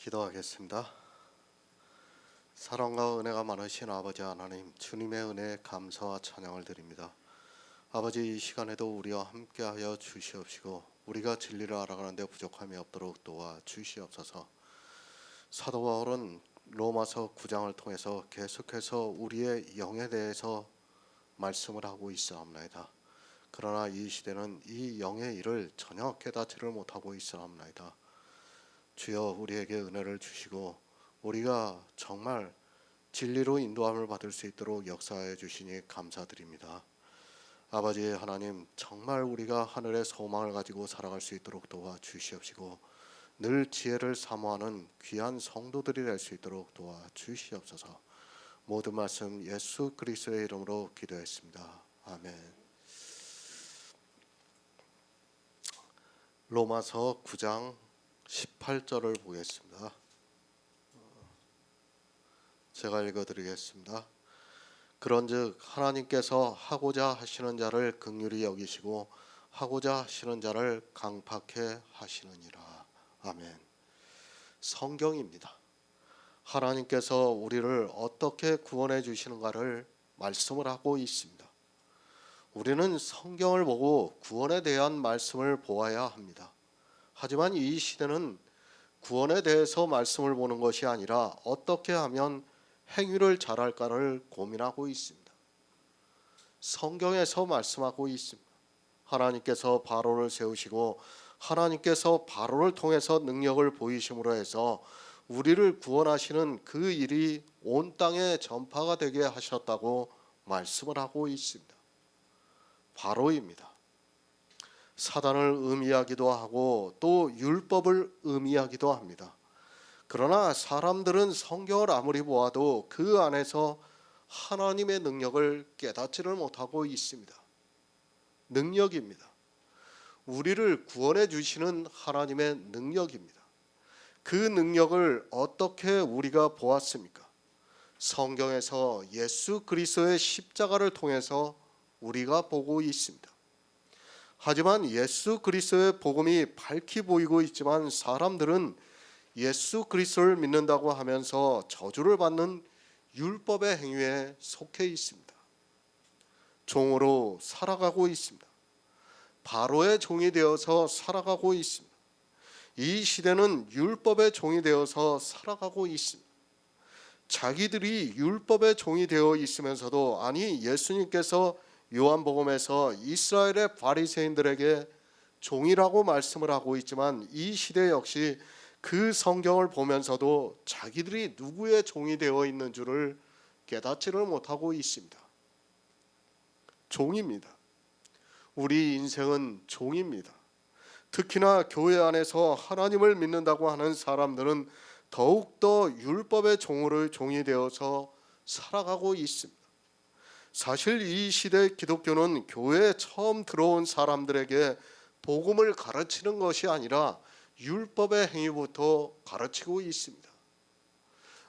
기도하겠습니다. 사랑과 은혜가 많으신 아버지 하나님, 주님의 은혜에 감사와 찬양을 드립니다. 아버지, 이 시간에도 우리와 함께하여 주시옵시고 우리가 진리를 알아가는데 부족함이 없도록 도와 주시옵소서. 사도 바울은 로마서 9장을 통해서 계속해서 우리의 영에 대해서 말씀을 하고 있사옵나이다. 그러나 이 시대는 이 영의 일을 전혀 깨닫지를 못하고 있사옵나이다. 주여, 우리에게 은혜를 주시고 우리가 정말 진리로 인도함을 받을 수 있도록 역사해 주시니 감사드립니다. 아버지 하나님, 정말 우리가 하늘의 소망을 가지고 살아갈 수 있도록 도와주시옵시고 늘 지혜를 사모하는 귀한 성도들이 될 수 있도록 도와주시옵소서. 모든 말씀 예수 그리스도의 이름으로 기도했습니다. 아멘. 로마서 9장 18절을 보겠습니다. 제가 읽어드리겠습니다. 그런즉 하나님께서 하고자 하시는 자를 긍휼히 여기시고 하고자 하시는 자를 강팍해 하시느니라. 아멘. 성경입니다. 하나님께서 우리를 어떻게 구원해 주시는가를 말씀을 하고 있습니다. 우리는 성경을 보고 구원에 대한 말씀을 보아야 합니다. 하지만 이 시대는 구원에 대해서 말씀을 보는 것이 아니라 어떻게 하면 행위를 잘할까를 고민하고 있습니다. 성경에서 말씀하고 있습니다. 하나님께서 바로를 세우시고 하나님께서 바로를 통해서 능력을 보이심으로 해서 우리를 구원하시는 그 일이 온 땅에 전파가 되게 하셨다고 말씀을 하고 있습니다. 바로입니다. 사단을 의미하기도 하고 또 율법을 의미하기도 합니다. 그러나 사람들은 성경을 아무리 보아도 그 안에서 하나님의 능력을 깨닫지를 못하고 있습니다. 능력입니다. 우리를 구원해 주시는 하나님의 능력입니다. 그 능력을 어떻게 우리가 보았습니까? 성경에서 예수 그리스도의 십자가를 통해서 우리가 보고 있습니다. 하지만 예수 그리스도의 복음이 밝히 보이고 있지만 사람들은 예수 그리스도를 믿는다고 하면서 저주를 받는 율법의 행위에 속해 있습니다. 종으로 살아가고 있습니다. 바로의 종이 되어서 살아가고 있습니다. 이 시대는 율법의 종이 되어서 살아가고 있습니다. 자기들이 율법의 종이 되어 있으면서도 아니, 예수님께서 요한복음에서 이스라엘의 바리새인들에게 종이라고 말씀을 하고 있지만 이 시대 역시 그 성경을 보면서도 자기들이 누구의 종이 되어 있는 줄을 깨닫지를 못하고 있습니다. 종입니다. 우리 인생은 종입니다. 특히나 교회 안에서 하나님을 믿는다고 하는 사람들은 더욱더 율법의 종이 되어서 살아가고 있습니다. 사실 이 시대 기독교는 교회에 처음 들어온 사람들에게 복음을 가르치는 것이 아니라 율법의 행위부터 가르치고 있습니다.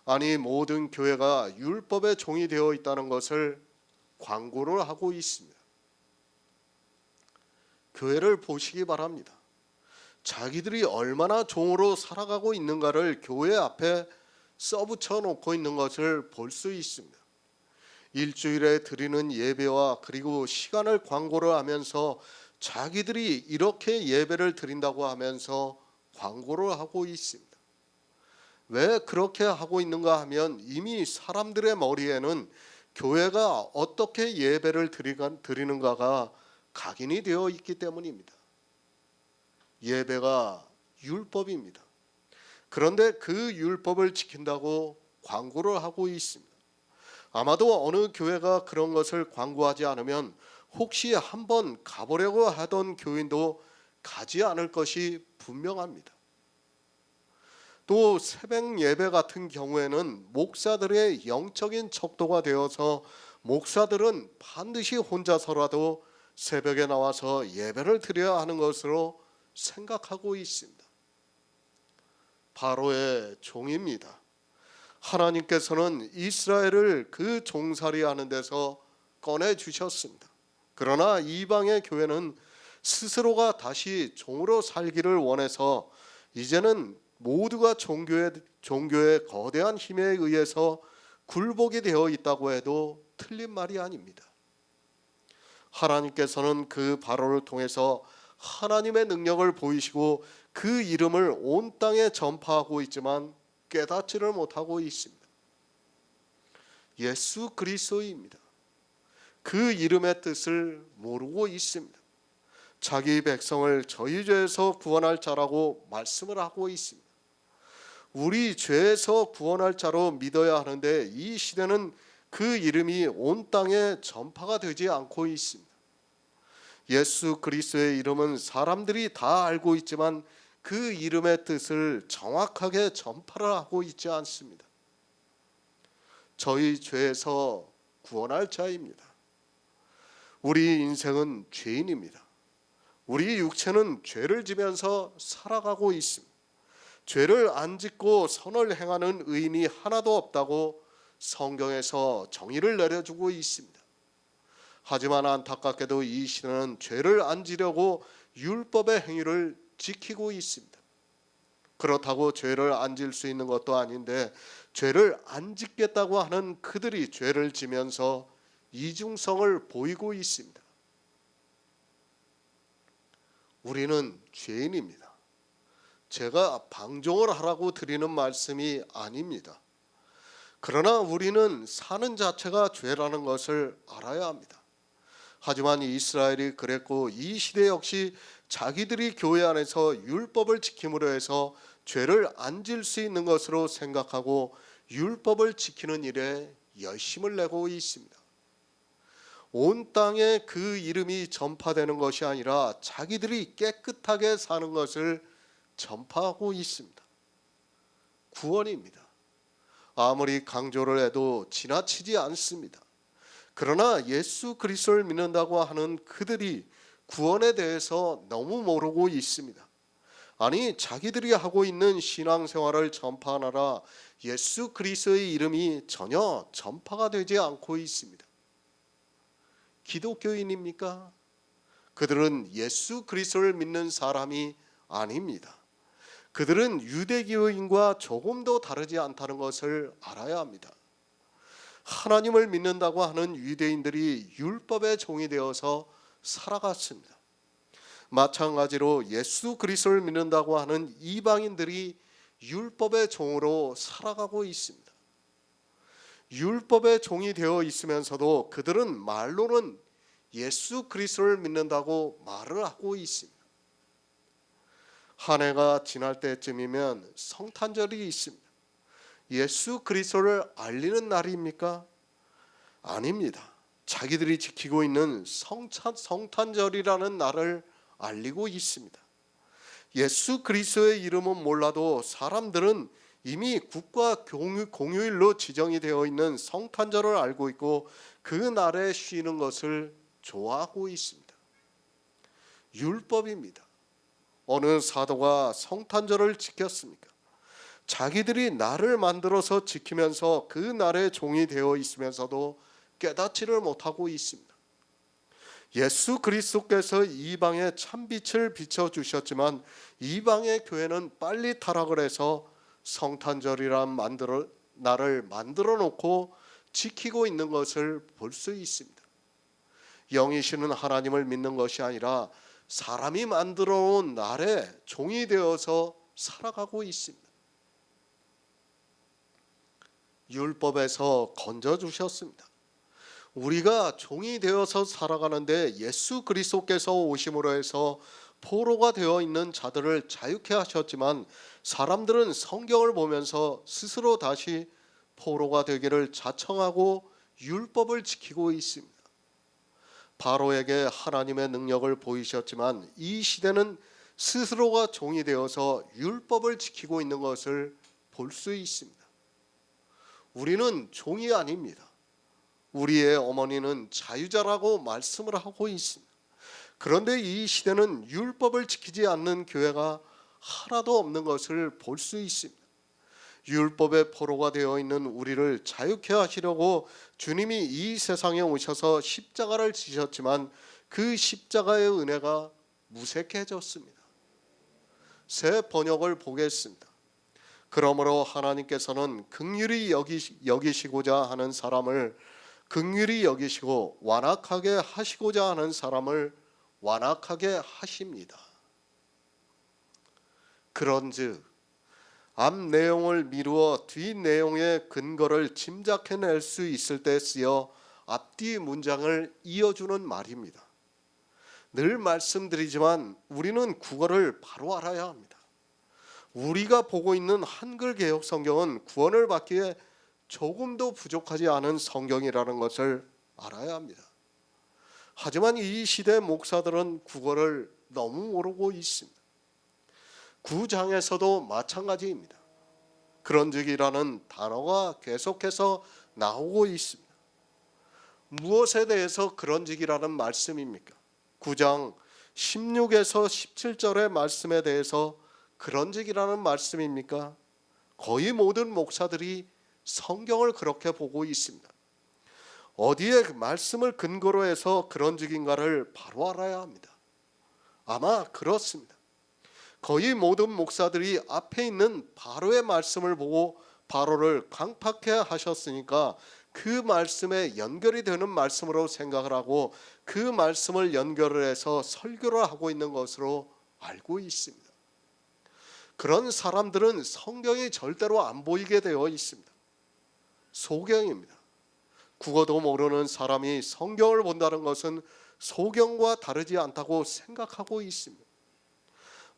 아니, 모든 교회가 율법의 종이 되어 있다는 것을 광고를 하고 있습니다. 교회를 보시기 바랍니다. 자기들이 얼마나 종으로 살아가고 있는가를 교회 앞에 써붙여 놓고 있는 것을 볼 수 있습니다. 일주일에 드리는 예배와 그리고 시간을 광고를 하면서 자기들이 이렇게 예배를 드린다고 하면서 광고를 하고 있습니다. 왜 그렇게 하고 있는가 하면 이미 사람들의 머리에는 교회가 어떻게 예배를 드리는가가 각인이 되어 있기 때문입니다. 예배가 율법입니다. 그런데 그 율법을 지킨다고 광고를 하고 있습니다. 아마도 어느 교회가 그런 것을 광고하지 않으면 혹시 한번 가보려고 하던 교인도 가지 않을 것이 분명합니다. 또 새벽 예배 같은 경우에는 목사들의 영적인 척도가 되어서 목사들은 반드시 혼자서라도 새벽에 나와서 예배를 드려야 하는 것으로 생각하고 있습니다. 바로의 종입니다. 하나님께서는 이스라엘을 그 종살이 하는 데서 꺼내주셨습니다. 그러나 이방의 교회는 스스로가 다시 종으로 살기를 원해서 이제는 모두가 종교의 거대한 힘에 의해서 굴복이 되어 있다고 해도 틀린 말이 아닙니다. 하나님께서는 그 바로를 통해서 하나님의 능력을 보이시고 그 이름을 온 땅에 전파하고 있지만 깨닫지를 못하고 있습니다. 예수 그리스도입니다. 그 이름의 뜻을 모르고 있습니다. 자기 백성을 저희 죄에서 구원할 자라고 말씀을 하고 있습니다. 우리 죄에서 구원할 자로 믿어야 하는데 이 시대는 그 이름이 온 땅에 전파가 되지 않고 있습니다. 예수 그리스도의 이름은 사람들이 다 알고 있지만 그 이름의 뜻을 정확하게 전파를 하고 있지 않습니다. 저희 죄에서 구원할 자입니다. 우리 인생은 죄인입니다. 우리 육체는 죄를 지면서 살아가고 있습니다. 죄를 안 짓고 선을 행하는 의인이 하나도 없다고 성경에서 정의를 내려주고 있습니다. 하지만 안타깝게도 이 시대는 죄를 안 지려고 율법의 행위를 지키고 있습니다. 그렇다고 죄를 안 질 수 있는 것도 아닌데 죄를 안 짓겠다고 하는 그들이 죄를 지면서 이중성을 보이고 있습니다. 우리는 죄인입니다. 제가 방종을 하라고 드리는 말씀이 아닙니다. 그러나 우리는 사는 자체가 죄라는 것을 알아야 합니다. 하지만 이스라엘이 그랬고 이 시대 역시 자기들이 교회 안에서 율법을 지킴으로 해서 죄를 안 질 수 있는 것으로 생각하고 율법을 지키는 일에 열심을 내고 있습니다. 온 땅에 그 이름이 전파되는 것이 아니라 자기들이 깨끗하게 사는 것을 전파하고 있습니다. 구원입니다. 아무리 강조를 해도 지나치지 않습니다. 그러나 예수 그리스도를 믿는다고 하는 그들이 구원에 대해서 너무 모르고 있습니다. 아니 자기들이 하고 있는 신앙생활을 전파하느라 예수 그리스도의 이름이 전혀 전파가 되지 않고 있습니다. 기독교인입니까? 그들은 예수 그리스도를 믿는 사람이 아닙니다. 그들은 유대교인과 조금도 다르지 않다는 것을 알아야 합니다. 하나님을 믿는다고 하는 유대인들이 율법의 종이 되어서 살아갔습니다. 마찬가지로 예수 그리스도를 믿는다고 하는 이방인들이 율법의 종으로 살아가고 있습니다. 율법의 종이 되어 있으면서도 그들은 말로는 예수 그리스도를 믿는다고 말을 하고 있습니다. 한 해가 지날 때쯤이면 성탄절이 있습니다. 예수 그리스도를 알리는 날입니까? 아닙니다. 자기들이 지키고 있는 성탄절이라는 날을 알리고 있습니다. 예수 그리스도의 이름은 몰라도 사람들은 이미 국가 공휴일로 지정이 되어 있는 성탄절을 알고 있고 그 날에 쉬는 것을 좋아하고 있습니다. 율법입니다. 어느 사도가 성탄절을 지켰습니까? 자기들이 날을 만들어서 지키면서 그 날의 종이 되어 있으면서도 깨닫지를 못하고 있습니다. 예수 그리스도께서 이방에 참빛을 비춰주셨지만 이방의 교회는 빨리 타락을 해서 성탄절이란 날을 만들어 놓고 지키고 있는 것을 볼 수 있습니다. 영이시는 하나님을 믿는 것이 아니라 사람이 만들어 놓은 날에 종이 되어서 살아가고 있습니다. 율법에서 건져주셨습니다. 우리가 종이 되어서 살아가는데 예수 그리스도께서 오심으로 해서 포로가 되어 있는 자들을 자유케 하셨지만 사람들은 성경을 보면서 스스로 다시 포로가 되기를 자청하고 율법을 지키고 있습니다. 바로에게 하나님의 능력을 보이셨지만 이 시대는 스스로가 종이 되어서 율법을 지키고 있는 것을 볼 수 있습니다. 우리는 종이 아닙니다. 우리의 어머니는 자유자라고 말씀을 하고 있습니다. 그런데 이 시대는 율법을 지키지 않는 교회가 하나도 없는 것을 볼 수 있습니다. 율법의 포로가 되어 있는 우리를 자유케 하시려고 주님이 이 세상에 오셔서 십자가를 지셨지만 그 십자가의 은혜가 무색해졌습니다. 새 번역을 보겠습니다. 그러므로 하나님께서는 긍휼히 여기시고자 하는 사람을 긍휼히 여기시고 완악하게 하시고자 하는 사람을 완악하게 하십니다. 그런즉 앞 내용을 미루어 뒷 내용의 근거를 짐작해낼 수 있을 때 쓰여 앞뒤 문장을 이어주는 말입니다. 늘 말씀드리지만 우리는 국어를 바로 알아야 합니다. 우리가 보고 있는 한글 개혁 성경은 구원을 받기에 조금도 부족하지 않은 성경이라는 것을 알아야 합니다. 하지만 이 시대 목사들은 국어를 너무 모르고 있습니다. 구장에서도 마찬가지입니다. 그런즉이라는 단어가 계속해서 나오고 있습니다. 무엇에 대해서 그런즉이라는 말씀입니까? 9장 16에서 17절의 말씀에 대해서 그런즉이라는 말씀입니까? 거의 모든 목사들이 성경을 그렇게 보고 있습니다. 어디에 그 말씀을 근거로 해서 그런즉인가를 바로 알아야 합니다. 아마 그렇습니다. 거의 모든 목사들이 앞에 있는 바로의 말씀을 보고 바로를 강팍해 하셨으니까 그 말씀에 연결이 되는 말씀으로 생각을 하고 그 말씀을 연결을 해서 설교를 하고 있는 것으로 알고 있습니다. 그런 사람들은 성경이 절대로 안 보이게 되어 있습니다. 소경입니다. 국어도 모르는 사람이 성경을 본다는 것은 소경과 다르지 않다고 생각하고 있습니다.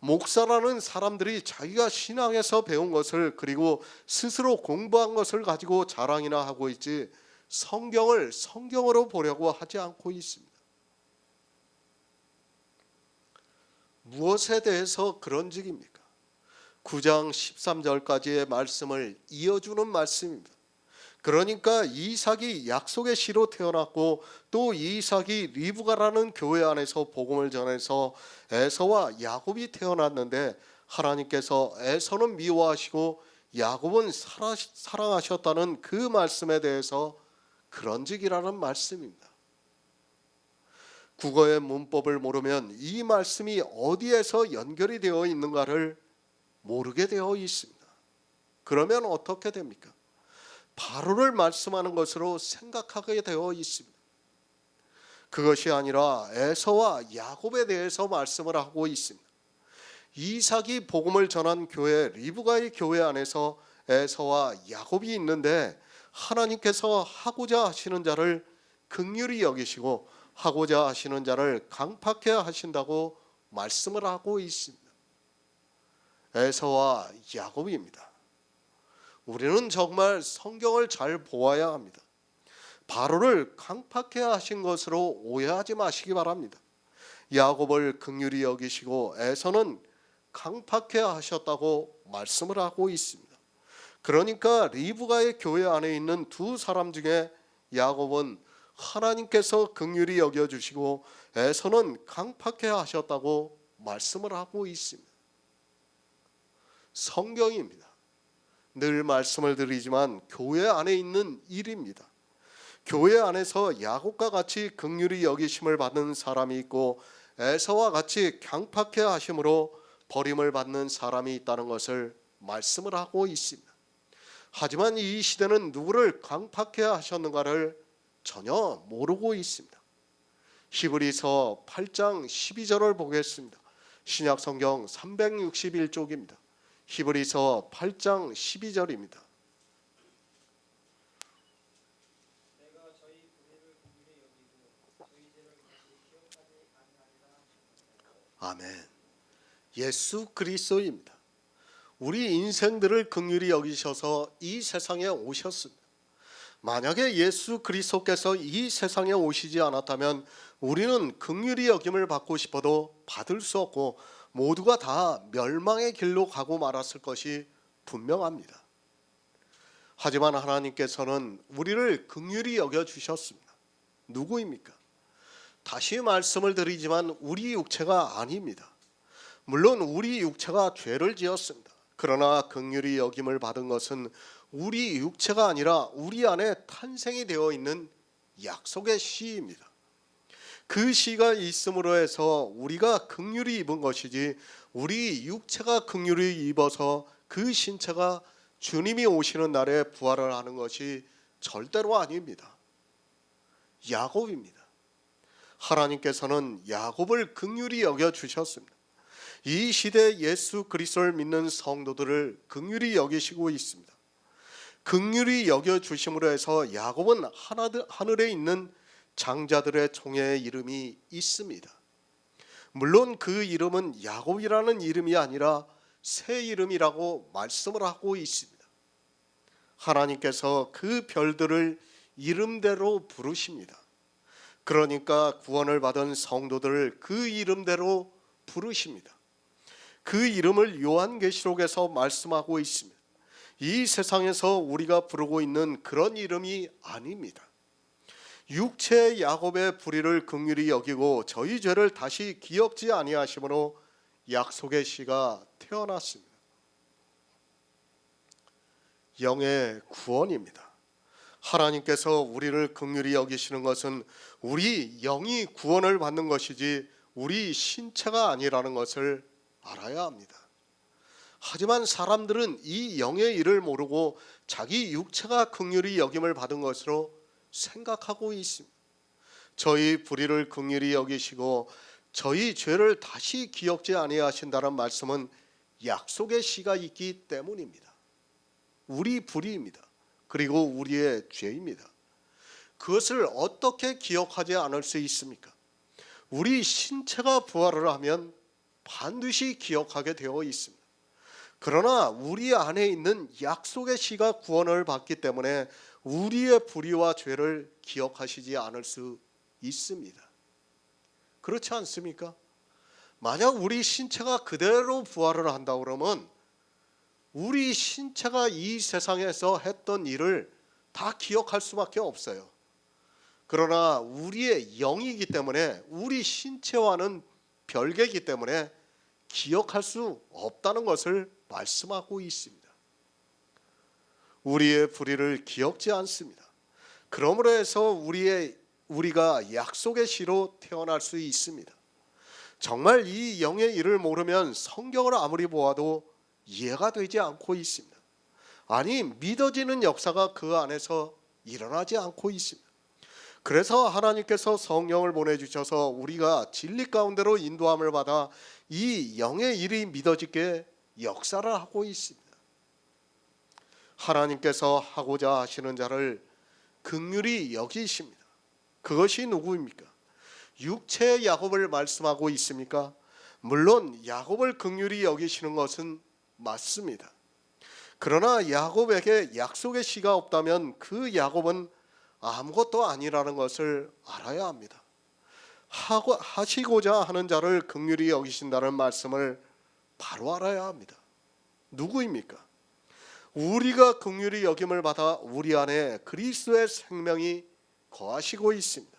목사라는 사람들이 자기가 신앙에서 배운 것을 그리고 스스로 공부한 것을 가지고 자랑이나 하고 있지 성경을 성경으로 보려고 하지 않고 있습니다. 무엇에 대해서 그런즉입니까? 9장 13절까지의 말씀을 이어주는 말씀입니다. 그러니까 이삭이 약속의 씨로 태어났고 또 이삭이 리브가라는 교회 안에서 복음을 전해서 에서와 야곱이 태어났는데 하나님께서 에서는 미워하시고 야곱은 사랑하셨다는 그 말씀에 대해서 그런즉이라는 말씀입니다. 국어의 문법을 모르면 이 말씀이 어디에서 연결이 되어 있는가를 모르게 되어 있습니다. 그러면 어떻게 됩니까? 바로를 말씀하는 것으로 생각하게 되어 있습니다. 그것이 아니라 에서와 야곱에 대해서 말씀을 하고 있습니다. 이삭이 복음을 전한 교회 리브가의 교회 안에서 에서와 야곱이 있는데 하나님께서 하고자 하시는 자를 긍휼히 여기시고 하고자 하시는 자를 강팍해 하신다고 말씀을 하고 있습니다. 에서와 야곱입니다. 우리는 정말 성경을 잘 보아야 합니다. 바로를 강팍해 하신 것으로 오해하지 마시기 바랍니다. 야곱을 긍휼히 여기시고 에서는 강팍해 하셨다고 말씀을 하고 있습니다. 그러니까 리브가의 교회 안에 있는 두 사람 중에 야곱은 하나님께서 긍휼히 여겨주시고 에서는 강팍해 하셨다고 말씀을 하고 있습니다. 성경입니다. 늘 말씀을 드리지만 교회 안에 있는 일입니다. 교회 안에서 야곱과 같이 긍휼히 여기심을 받는 사람이 있고 에서와 같이 강팍해 하심으로 버림을 받는 사람이 있다는 것을 말씀을 하고 있습니다. 하지만 이 시대는 누구를 강팍해 하셨는가를 전혀 모르고 있습니다. 히브리서 8장 12절을 보겠습니다. 신약성경 361쪽입니다. 히브리서 8장 12절입니다. 아멘. 예수 그리스도입니다. 우리 인생들을 긍휼히 여기셔서 이 세상에 오셨습니다. 만약에 예수 그리스도께서 이 세상에 오시지 않았다면 우리는 긍휼히 여김을 받고 싶어도 받을 수 없고 모두가 다 멸망의 길로 가고 말았을 것이 분명합니다. 하지만 하나님께서는 우리를 긍휼히 여겨주셨습니다. 누구입니까? 다시 말씀을 드리지만 우리 육체가 아닙니다. 물론 우리 육체가 죄를 지었습니다. 그러나 긍휼히 여김을 받은 것은 우리 육체가 아니라 우리 안에 탄생이 되어 있는 약속의 씨입니다. 그 씨가 있음으로 해서 우리가 긍휼히 입은 것이지 우리 육체가 긍휼히 입어서 그 신체가 주님이 오시는 날에 부활을 하는 것이 절대로 아닙니다. 야곱입니다. 하나님께서는 야곱을 긍휼히 여겨 주셨습니다. 이 시대 예수 그리스도를 믿는 성도들을 긍휼히 여기시고 있습니다. 긍휼히 여겨 주심으로 해서 야곱은 하늘에 있는 장자들의 총회의 이름이 있습니다. 물론 그 이름은 야곱이라는 이름이 아니라 새 이름이라고 말씀을 하고 있습니다. 하나님께서 그 별들을 이름대로 부르십니다. 그러니까 구원을 받은 성도들을 그 이름대로 부르십니다. 그 이름을 요한계시록에서 말씀하고 있습니다. 이 세상에서 우리가 부르고 있는 그런 이름이 아닙니다. 육체의 야곱의 불의를 긍휼히 여기고 저희 죄를 다시 기억지 아니하심으로 약속의 씨가 태어났습니다. 영의 구원입니다. 하나님께서 우리를 긍휼히 여기시는 것은 우리 영이 구원을 받는 것이지 우리 신체가 아니라는 것을 알아야 합니다. 하지만 사람들은 이 영의 일을 모르고 자기 육체가 긍휼히 여김을 받은 것으로 생각하고 있습니다. 저희 불의를 긍휼히 여기시고 저희 죄를 다시 기억지 아니하신다는 말씀은 약속의 씨가 있기 때문입니다. 우리 불의입니다. 그리고 우리의 죄입니다. 그것을 어떻게 기억하지 않을 수 있습니까? 우리 신체가 부활을 하면 반드시 기억하게 되어 있습니다. 그러나 우리 안에 있는 약속의 씨가 구원을 받기 때문에 우리의 불의와 죄를 기억하시지 않을 수 있습니다. 그렇지 않습니까? 만약 우리 신체가 그대로 부활을 한다고 그러면 우리 신체가 이 세상에서 했던 일을 다 기억할 수밖에 없어요. 그러나 우리의 영이기 때문에 우리 신체와는 별개이기 때문에 기억할 수 없다는 것을 말씀하고 있습니다. 우리의 불의를 기억지 않습니다. 그러므로 해서 우리가 약속의 씨로 태어날 수 있습니다. 정말 이 영의 일을 모르면 성경을 아무리 보아도 이해가 되지 않고 있습니다. 아니, 믿어지는 역사가 그 안에서 일어나지 않고 있습니다. 그래서 하나님께서 성령을 보내주셔서 우리가 진리 가운데로 인도함을 받아 이 영의 일이 믿어지게 역사를 하고 있습니다. 하나님께서 하고자 하시는 자를 긍휼히 여기십니다. 그것이 누구입니까? 육체의 야곱을 말씀하고 있습니까? 물론 야곱을 긍휼히 여기시는 것은 맞습니다. 그러나 야곱에게 약속의 씨가 없다면 그 야곱은 아무것도 아니라는 것을 알아야 합니다. 하시고자 하는 자를 긍휼히 여기신다는 말씀을 바로 알아야 합니다. 누구입니까? 우리가 긍휼히 여김을 받아 우리 안에 그리스도의 생명이 거하시고 있습니다.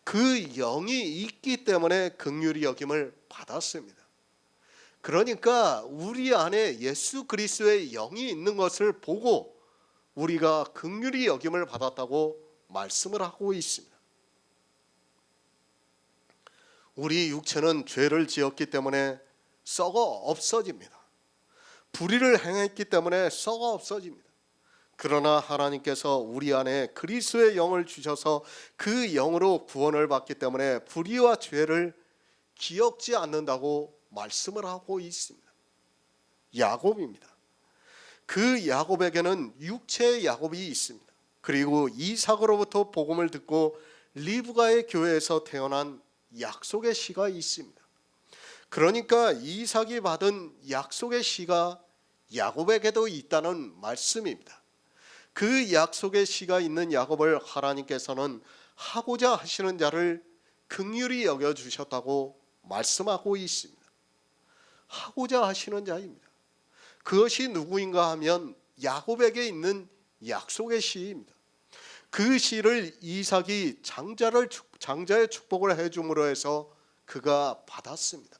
그 영이 있기 때문에 긍휼히 여김을 받았습니다. 그러니까 우리 안에 예수 그리스도의 영이 있는 것을 보고 우리가 긍휼히 여김을 받았다고 말씀을 하고 있습니다. 우리 육체는 죄를 지었기 때문에 썩어 없어집니다. 불의를 행했기 때문에 썩어 없어집니다. 그러나 하나님께서 우리 안에 그리스도의 영을 주셔서 그 영으로 구원을 받기 때문에 불의와 죄를 기억지 않는다고 말씀을 하고 있습니다. 야곱입니다. 그 야곱에게는 육체의 야곱이 있습니다. 그리고 이삭으로부터 복음을 듣고 리브가의 교회에서 태어난 약속의 씨가 있습니다. 그러니까 이삭이 받은 약속의 씨가 야곱에게도 있다는 말씀입니다. 그 약속의 씨가 있는 야곱을 하나님께서는 하고자 하시는 자를 긍휼히 여겨주셨다고 말씀하고 있습니다. 하고자 하시는 자입니다. 그것이 누구인가 하면 야곱에게 있는 약속의 씨입니다. 그 씨를 이삭이 장자의 축복을 해줌으로 해서 그가 받았습니다.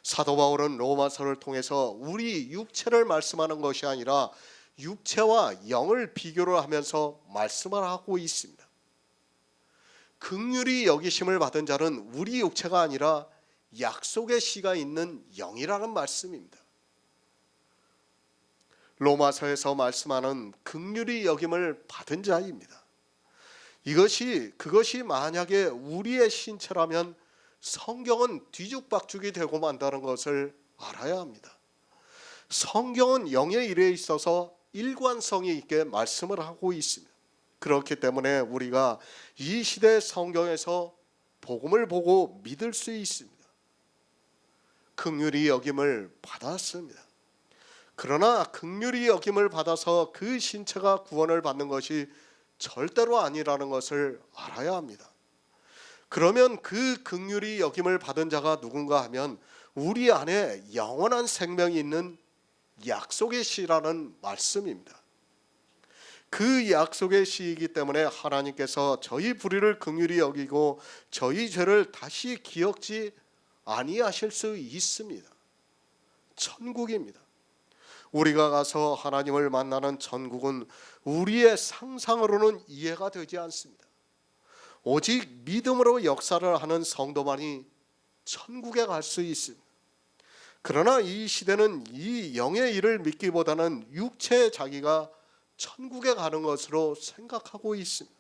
사도 바울은 로마서를 통해서 우리 육체를 말씀하는 것이 아니라 육체와 영을 비교를 하면서 말씀을 하고 있습니다. 긍휼히 여기심을 받은 자는 우리 육체가 아니라 약속의 씨가 있는 영이라는 말씀입니다. 로마서에서 말씀하는 긍휼히 여김을 받은 자입니다. 그것이 만약에 우리의 신체라면 성경은 뒤죽박죽이 되고 만다는 것을 알아야 합니다. 성경은 영의 일에 있어서 일관성이 있게 말씀을 하고 있습니다. 그렇기 때문에 우리가 이 시대 성경에서 복음을 보고 믿을 수 있습니다. 긍휼히 여김을 받았습니다. 그러나 긍휼히 여김을 받아서 그 신체가 구원을 받는 것이 절대로 아니라는 것을 알아야 합니다. 그러면 그 긍휼히 여김을 받은 자가 누군가 하면 우리 안에 영원한 생명이 있는 약속의 씨라는 말씀입니다. 그 약속의 씨이기 때문에 하나님께서 저희 불의를 긍휼히 여기고 저희 죄를 다시 기억지 아니하실 수 있습니다. 천국입니다. 우리가 가서 하나님을 만나는 천국은 우리의 상상으로는 이해가 되지 않습니다. 오직 믿음으로 역사를 하는 성도만이 천국에 갈 수 있습니다. 그러나 이 시대는 이 영의 일을 믿기보다는 육체의 자기가 천국에 가는 것으로 생각하고 있습니다.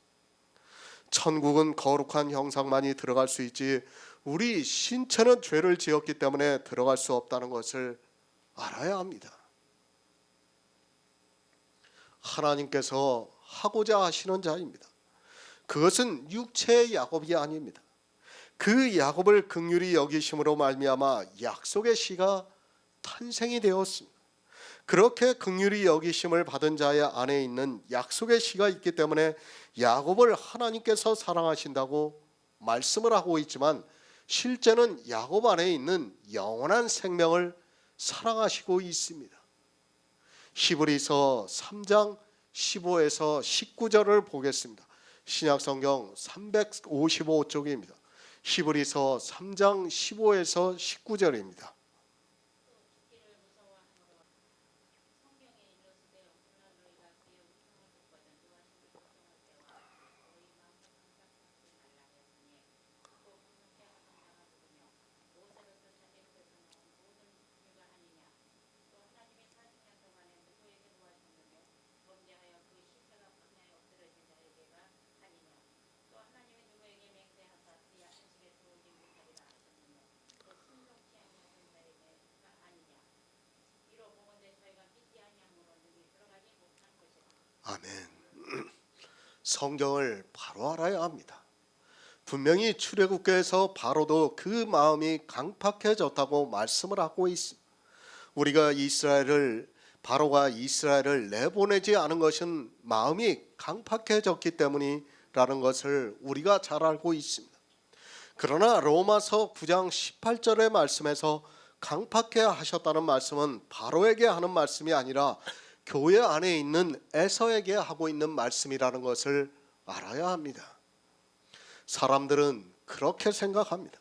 천국은 거룩한 형상만이 들어갈 수 있지 우리 신체는 죄를 지었기 때문에 들어갈 수 없다는 것을 알아야 합니다. 하나님께서 하고자 하시는 자입니다. 그것은 육체의 야곱이 아닙니다. 그 야곱을 긍휼히 여기심으로 말미암아 약속의 씨가 탄생이 되었습니다. 그렇게 긍휼히 여기심을 받은 자의 안에 있는 약속의 씨가 있기 때문에 야곱을 하나님께서 사랑하신다고 말씀을 하고 있지만 실제는 야곱 안에 있는 영원한 생명을 사랑하시고 있습니다. 히브리서 3장 15에서 19절을 보겠습니다. 신약성경 355쪽입니다. 히브리서 3장 15에서 19절입니다. 아멘. 성경을 바로 알아야 합니다. 분명히 출애굽기에서 바로도 그 마음이 강팍해졌다고 말씀을 하고 있습니다. 우리가 바로가 이스라엘을 내보내지 않은 것은 마음이 강팍해졌기 때문이라는 것을 우리가 잘 알고 있습니다. 그러나 로마서 9장 18절의 말씀에서 강팍해 하셨다는 말씀은 바로에게 하는 말씀이 아니라 교회 안에 있는 에서에게 하고 있는 말씀이라는 것을 알아야 합니다. 사람들은 그렇게 생각합니다.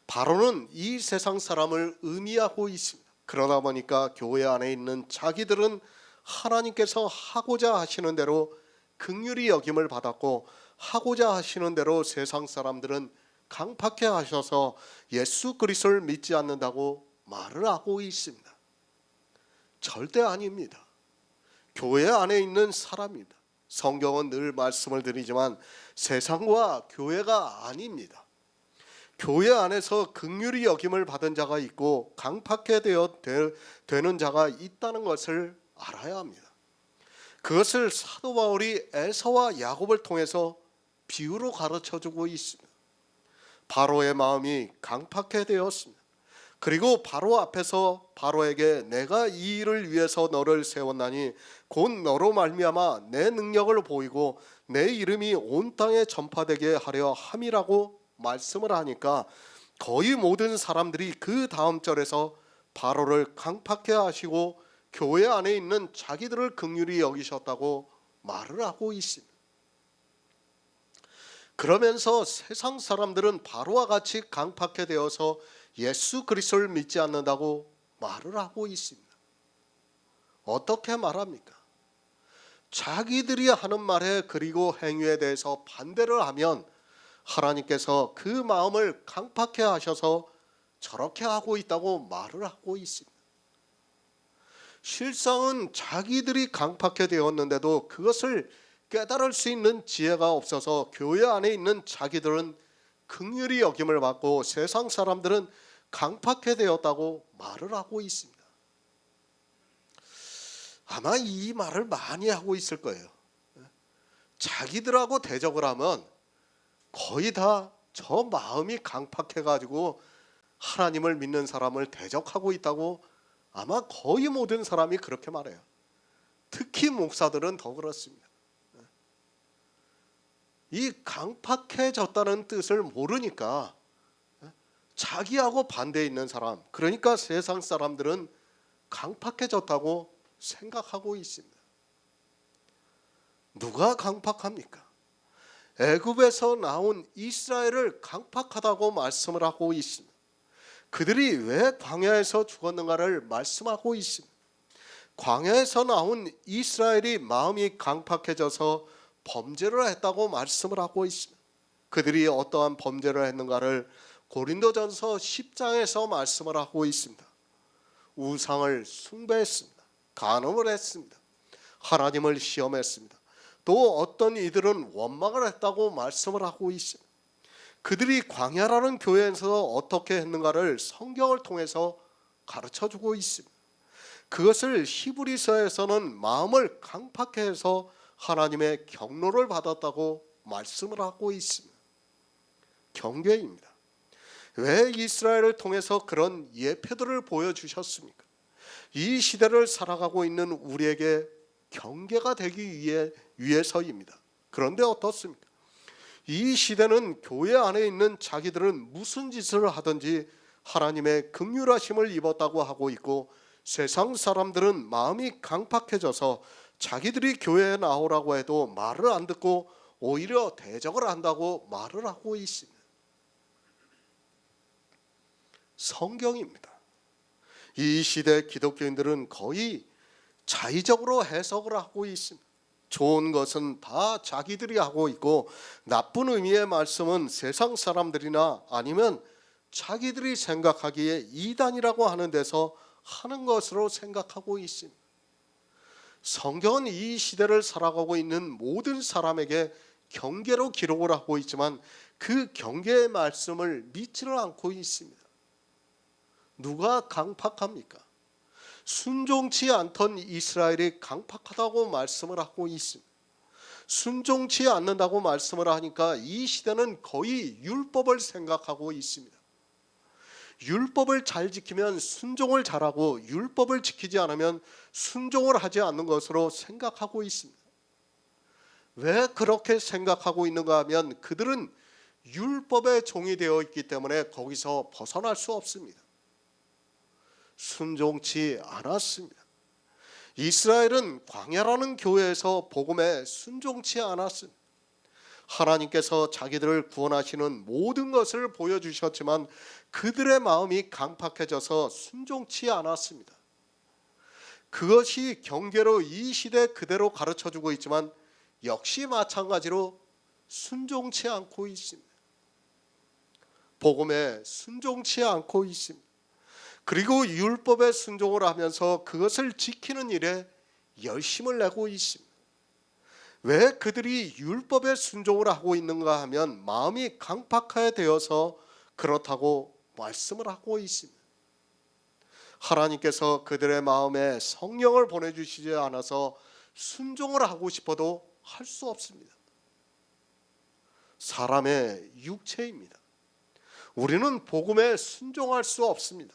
바로는 이 세상 사람을 의미하고 있습니다. 그러다 보니까 교회 안에 있는 자기들은 하나님께서 하고자 하시는 대로 긍휼히 여김을 받았고 하고자 하시는 대로 세상 사람들은 강팍해 하셔서 예수 그리스도를 믿지 않는다고 말을 하고 있습니다. 절대 아닙니다. 교회 안에 있는 사람입니다. 성경은 늘 말씀을 드리지만 세상과 교회가 아닙니다. 교회 안에서 긍휼히 여김을 받은 자가 있고 강팍해 되는 자가 있다는 것을 알아야 합니다. 그것을 사도 바울이 에서와 야곱을 통해서 비유로 가르쳐주고 있습니다. 바로의 마음이 강팍해 되었습니다. 그리고 바로 앞에서 바로에게 내가 이 일을 위해서 너를 세웠나니 곧 너로 말미암아 내 능력을 보이고 내 이름이 온 땅에 전파되게 하려 함이라고 말씀을 하니까 거의 모든 사람들이 그 다음 절에서 바로를 강팍해 하시고 교회 안에 있는 자기들을 긍휼히 여기셨다고 말을 하고 있습니다. 그러면서 세상 사람들은 바로와 같이 강팍해 되어서 예수 그리스도를 믿지 않는다고 말을 하고 있습니다. 어떻게 말합니까? 자기들이 하는 말에 그리고 행위에 대해서 반대를 하면 하나님께서 그 마음을 강팍해 하셔서 저렇게 하고 있다고 말을 하고 있습니다. 실상은 자기들이 강팍해 되었는데도 그것을 깨달을 수 있는 지혜가 없어서 교회 안에 있는 자기들은 긍휼히 여김을 받고 세상 사람들은 강팍해 되었다고 말을 하고 있습니다. 아마 이 말을 많이 하고 있을 거예요. 자기들하고 대적을 하면 거의 다 저 마음이 강팍해 가지고 하나님을 믿는 사람을 대적하고 있다고 아마 거의 모든 사람이 그렇게 말해요. 특히 목사들은 더 그렇습니다. 이 강팍해졌다는 뜻을 모르니까 자기하고 반대에 있는 사람, 그러니까 세상 사람들은 강팍해졌다고 생각하고 있습니다. 누가 강팍합니까? 애굽에서 나온 이스라엘을 강팍하다고 말씀을 하고 있습니다. 그들이 왜 광야에서 죽었는가를 말씀하고 있습니다. 광야에서 나온 이스라엘이 마음이 강팍해져서 범죄를 했다고 말씀을 하고 있습니다. 그들이 어떠한 범죄를 했는가를 고린도전서 10장에서 말씀을 하고 있습니다. 우상을 숭배했습니다. 간음을 했습니다. 하나님을 시험했습니다. 또 어떤 이들은 원망을 했다고 말씀을 하고 있습니다. 그들이 광야라는 교회에서 어떻게 했는가를 성경을 통해서 가르쳐주고 있습니다. 그것을 히브리서에서는 마음을 강팍해 해서 하나님의 경로를 받았다고 말씀을 하고 있습니다. 경계입니다. 왜 이스라엘을 통해서 그런 예표들을 보여주셨습니까? 이 시대를 살아가고 있는 우리에게 경계가 되기 위해서입니다. 그런데 어떻습니까? 이 시대는 교회 안에 있는 자기들은 무슨 짓을 하든지 하나님의 긍휼하심을 입었다고 하고 있고, 세상 사람들은 마음이 강팍해져서 자기들이 교회에 나오라고 해도 말을 안 듣고 오히려 대적을 한다고 말을 하고 있습니다. 성경입니다. 이 시대 기독교인들은 거의 자의적으로 해석을 하고 있습니다. 좋은 것은 다 자기들이 하고 있고 나쁜 의미의 말씀은 세상 사람들이나 아니면 자기들이 생각하기에 이단이라고 하는 데서 하는 것으로 생각하고 있습니다. 성경은 이 시대를 살아가고 있는 모든 사람에게 경계로 기록을 하고 있지만 그 경계의 말씀을 믿지를 않고 있습니다. 누가 강팍합니까? 순종치 않던 이스라엘이 강팍하다고 말씀을 하고 있습니다. 순종치 않는다고 말씀을 하니까 이 시대는 거의 율법을 생각하고 있습니다. 율법을 잘 지키면 순종을 잘하고 율법을 지키지 않으면 순종을 하지 않는 것으로 생각하고 있습니다. 왜 그렇게 생각하고 있는가 하면 그들은 율법의 종이 되어 있기 때문에 거기서 벗어날 수 없습니다. 순종치 않았습니다. 이스라엘은 광야라는 교회에서 복음에 순종치 않았습니다. 하나님께서 자기들을 구원하시는 모든 것을 보여주셨지만 그들의 마음이 강팍해져서 순종치 않았습니다. 그것이 경계로 이 시대 그대로 가르쳐주고 있지만 역시 마찬가지로 순종치 않고 있습니다. 복음에 순종치 않고 있습니다. 그리고 율법에 순종을 하면서 그것을 지키는 일에 열심을 내고 있습니다. 왜 그들이 율법에 순종을 하고 있는가 하면 마음이 강팍하게 되어서 그렇다고 말씀을 하고 있습니다. 하나님께서 그들의 마음에 성령을 보내주시지 않아서 순종을 하고 싶어도 할 수 없습니다. 사람의 육체입니다. 우리는 복음에 순종할 수 없습니다.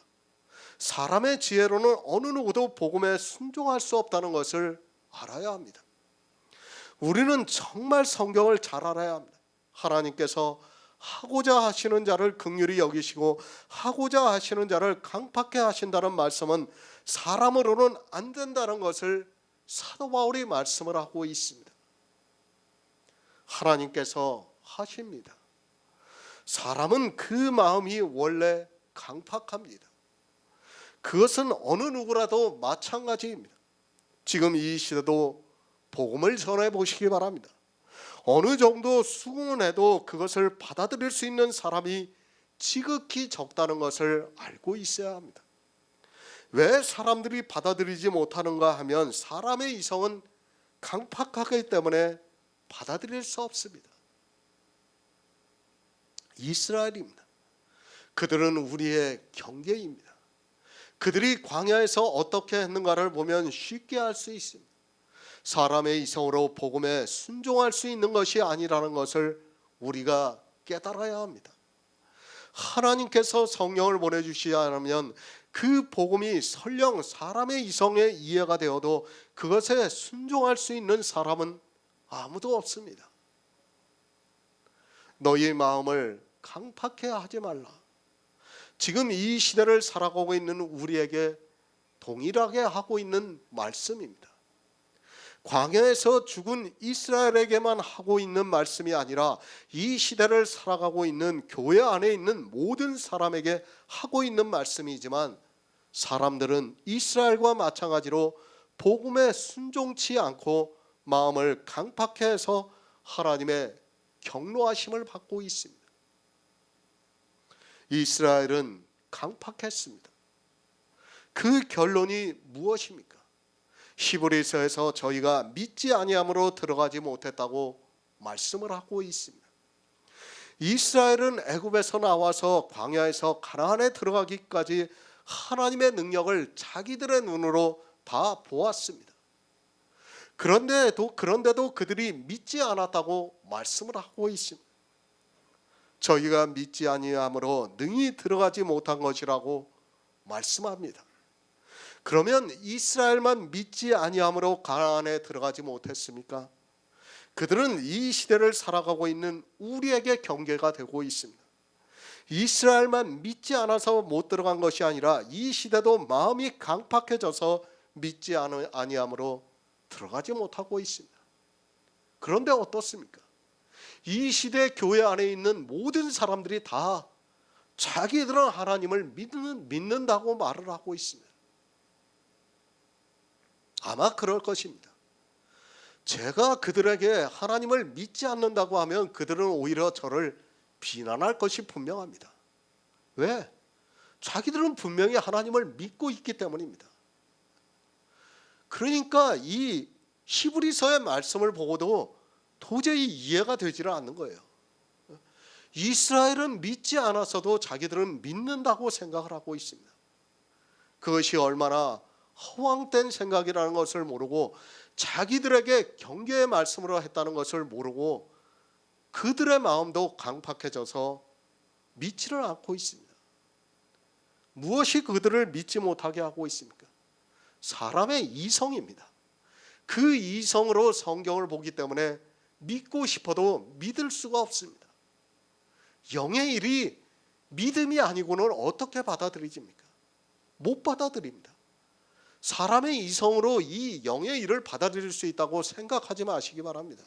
사람의 지혜로는 어느 누구도 복음에 순종할 수 없다는 것을 알아야 합니다. 우리는 정말 성경을 잘 알아야 합니다. 하나님께서 하고자 하시는 자를 긍휼히 여기시고 하고자 하시는 자를 강팍해 하신다는 말씀은 사람으로는 안 된다는 것을 사도 바울이 말씀을 하고 있습니다. 하나님께서 하십니다. 사람은 그 마음이 원래 강팍합니다. 그것은 어느 누구라도 마찬가지입니다. 지금 이 시대도 복음을 전해 보시기 바랍니다. 어느 정도 수긍은 해도 그것을 받아들일 수 있는 사람이 지극히 적다는 것을 알고 있어야 합니다. 왜 사람들이 받아들이지 못하는가 하면 사람의 이성은 강팍하기 때문에 받아들일 수 없습니다. 이스라엘입니다. 그들은 우리의 경계입니다. 그들이 광야에서 어떻게 했는가를 보면 쉽게 알 수 있습니다. 사람의 이성으로 복음에 순종할 수 있는 것이 아니라는 것을 우리가 깨달아야 합니다. 하나님께서 성령을 보내주시지 않으면 그 복음이 설령 사람의 이성에 이해가 되어도 그것에 순종할 수 있는 사람은 아무도 없습니다. 너희 마음을 강팍해 하지 말라. 지금 이 시대를 살아가고 있는 우리에게 동일하게 하고 있는 말씀입니다. 광야에서 죽은 이스라엘에게만 하고 있는 말씀이 아니라 이 시대를 살아가고 있는 교회 안에 있는 모든 사람에게 하고 있는 말씀이지만, 사람들은 이스라엘과 마찬가지로 복음에 순종치 않고 마음을 강팍해 해서 하나님의 경노하심을 받고 있습니다. 이스라엘은 강팍했습니다. 그 결론이 무엇입니까? 히브리서에서 저희가 믿지 아니함으로 들어가지 못했다고 말씀을 하고 있습니다. 이스라엘은 애굽에서 나와서 광야에서 가나안에 들어가기까지 하나님의 능력을 자기들의 눈으로 다 보았습니다. 그런데도 그들이 믿지 않았다고 말씀을 하고 있습니다. 저희가 믿지 아니함으로 능히 들어가지 못한 것이라고 말씀합니다. 그러면 이스라엘만 믿지 아니함으로 가나안에 들어가지 못했습니까? 그들은 이 시대를 살아가고 있는 우리에게 경계가 되고 있습니다. 이스라엘만 믿지 않아서 못 들어간 것이 아니라 이 시대도 마음이 강팍해져서 믿지 아니함으로 들어가지 못하고 있습니다. 그런데 어떻습니까? 이 시대 교회 안에 있는 모든 사람들이 다 자기들은 하나님을 믿는다고 말을 하고 있습니다. 아마 그럴 것입니다. 제가 그들에게 하나님을 믿지 않는다고 하면 그들은 오히려 저를 비난할 것이 분명합니다. 왜? 자기들은 분명히 하나님을 믿고 있기 때문입니다. 그러니까 이 히브리서의 말씀을 보고도 도저히 이해가 되지를 않는 거예요. 이스라엘은 믿지 않았어도 자기들은 믿는다고 생각을 하고 있습니다. 그것이 얼마나 허황된 생각이라는 것을 모르고 자기들에게 경계의 말씀으로 했다는 것을 모르고 그들의 마음도 강팍해져서 믿지를 않고 있습니다. 무엇이 그들을 믿지 못하게 하고 있습니까? 사람의 이성입니다. 그 이성으로 성경을 보기 때문에 믿고 싶어도 믿을 수가 없습니다. 영의 일이 믿음이 아니고는 어떻게 받아들이집니까? 못 받아들입니다. 사람의 이성으로 이 영의 일을 받아들일 수 있다고 생각하지 마시기 바랍니다.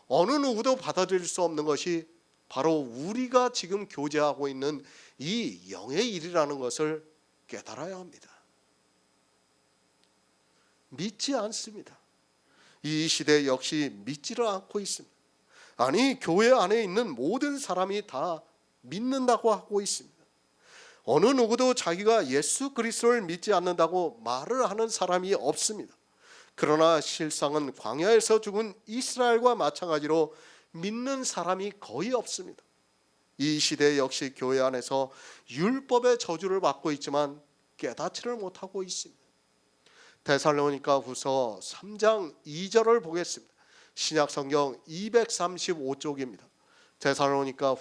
어느 누구도 받아들일 수 없는 것이 바로 우리가 지금 교제하고 있는 이 영의 일이라는 것을 깨달아야 합니다. 믿지 않습니다. 이 시대 역시 믿지를 않고 있습니다. 아니, 교회 안에 있는 모든 사람이 다 믿는다고 하고 있습니다. 어느 누구도 자기가 예수 그리스도를 믿지 않는다고 말을 하는 사람이 없습니다. 그러나 실상은 광야에서 죽은 이스라엘과 마찬가지로 믿는 사람이 거의 없습니다. 이 시대 역시 교회 안에서 율법의 저주를 받고 있지만 깨닫지를 못하고 있습니다. 데살로니가 후서 3장 2절을 보겠습니다. 신약성경 235쪽입니다. 데살로니가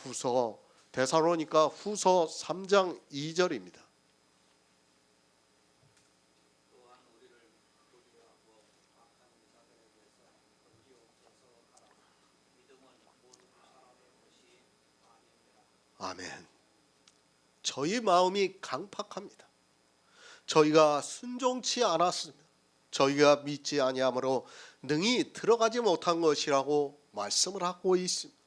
후서 3장 2절입니다. 아멘. 저희 마음이 강팍합니다. 저희가 순종치 않았습니다. 저희가 믿지 아니함으로 능히 들어가지 못한 것이라고 말씀을 하고 있습니다.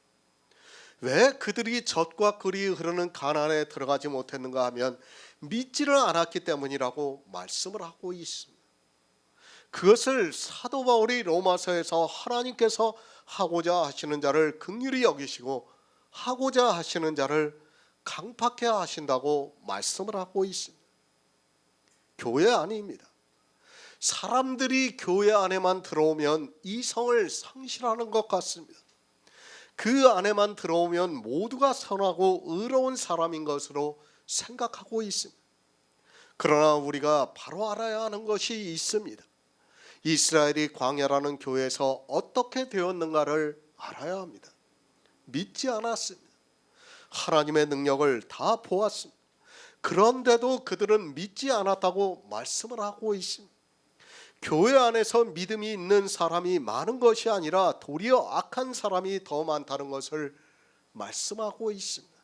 왜 그들이 젖과 꿀이 흐르는 가나안에 들어가지 못했는가 하면 믿지를 않았기 때문이라고 말씀을 하고 있습니다. 그것을 사도 바울이 로마서에서 하나님께서 하고자 하시는 자를 긍휼히 여기시고 하고자 하시는 자를 강팍해 하신다고 말씀을 하고 있습니다. 교회 안입니다. 사람들이 교회 안에만 들어오면 이성을 상실하는 것 같습니다. 그 안에만 들어오면 모두가 선하고 의로운 사람인 것으로 생각하고 있습니다. 그러나 우리가 바로 알아야 하는 것이 있습니다. 이스라엘이 광야라는 교회에서 어떻게 되었는가를 알아야 합니다. 믿지 않았습니다. 하나님의 능력을 다 보았습니다. 그런데도 그들은 믿지 않았다고 말씀을 하고 있습니다. 교회 안에서 믿음이 있는 사람이 많은 것이 아니라 도리어 악한 사람이 더 많다는 것을 말씀하고 있습니다.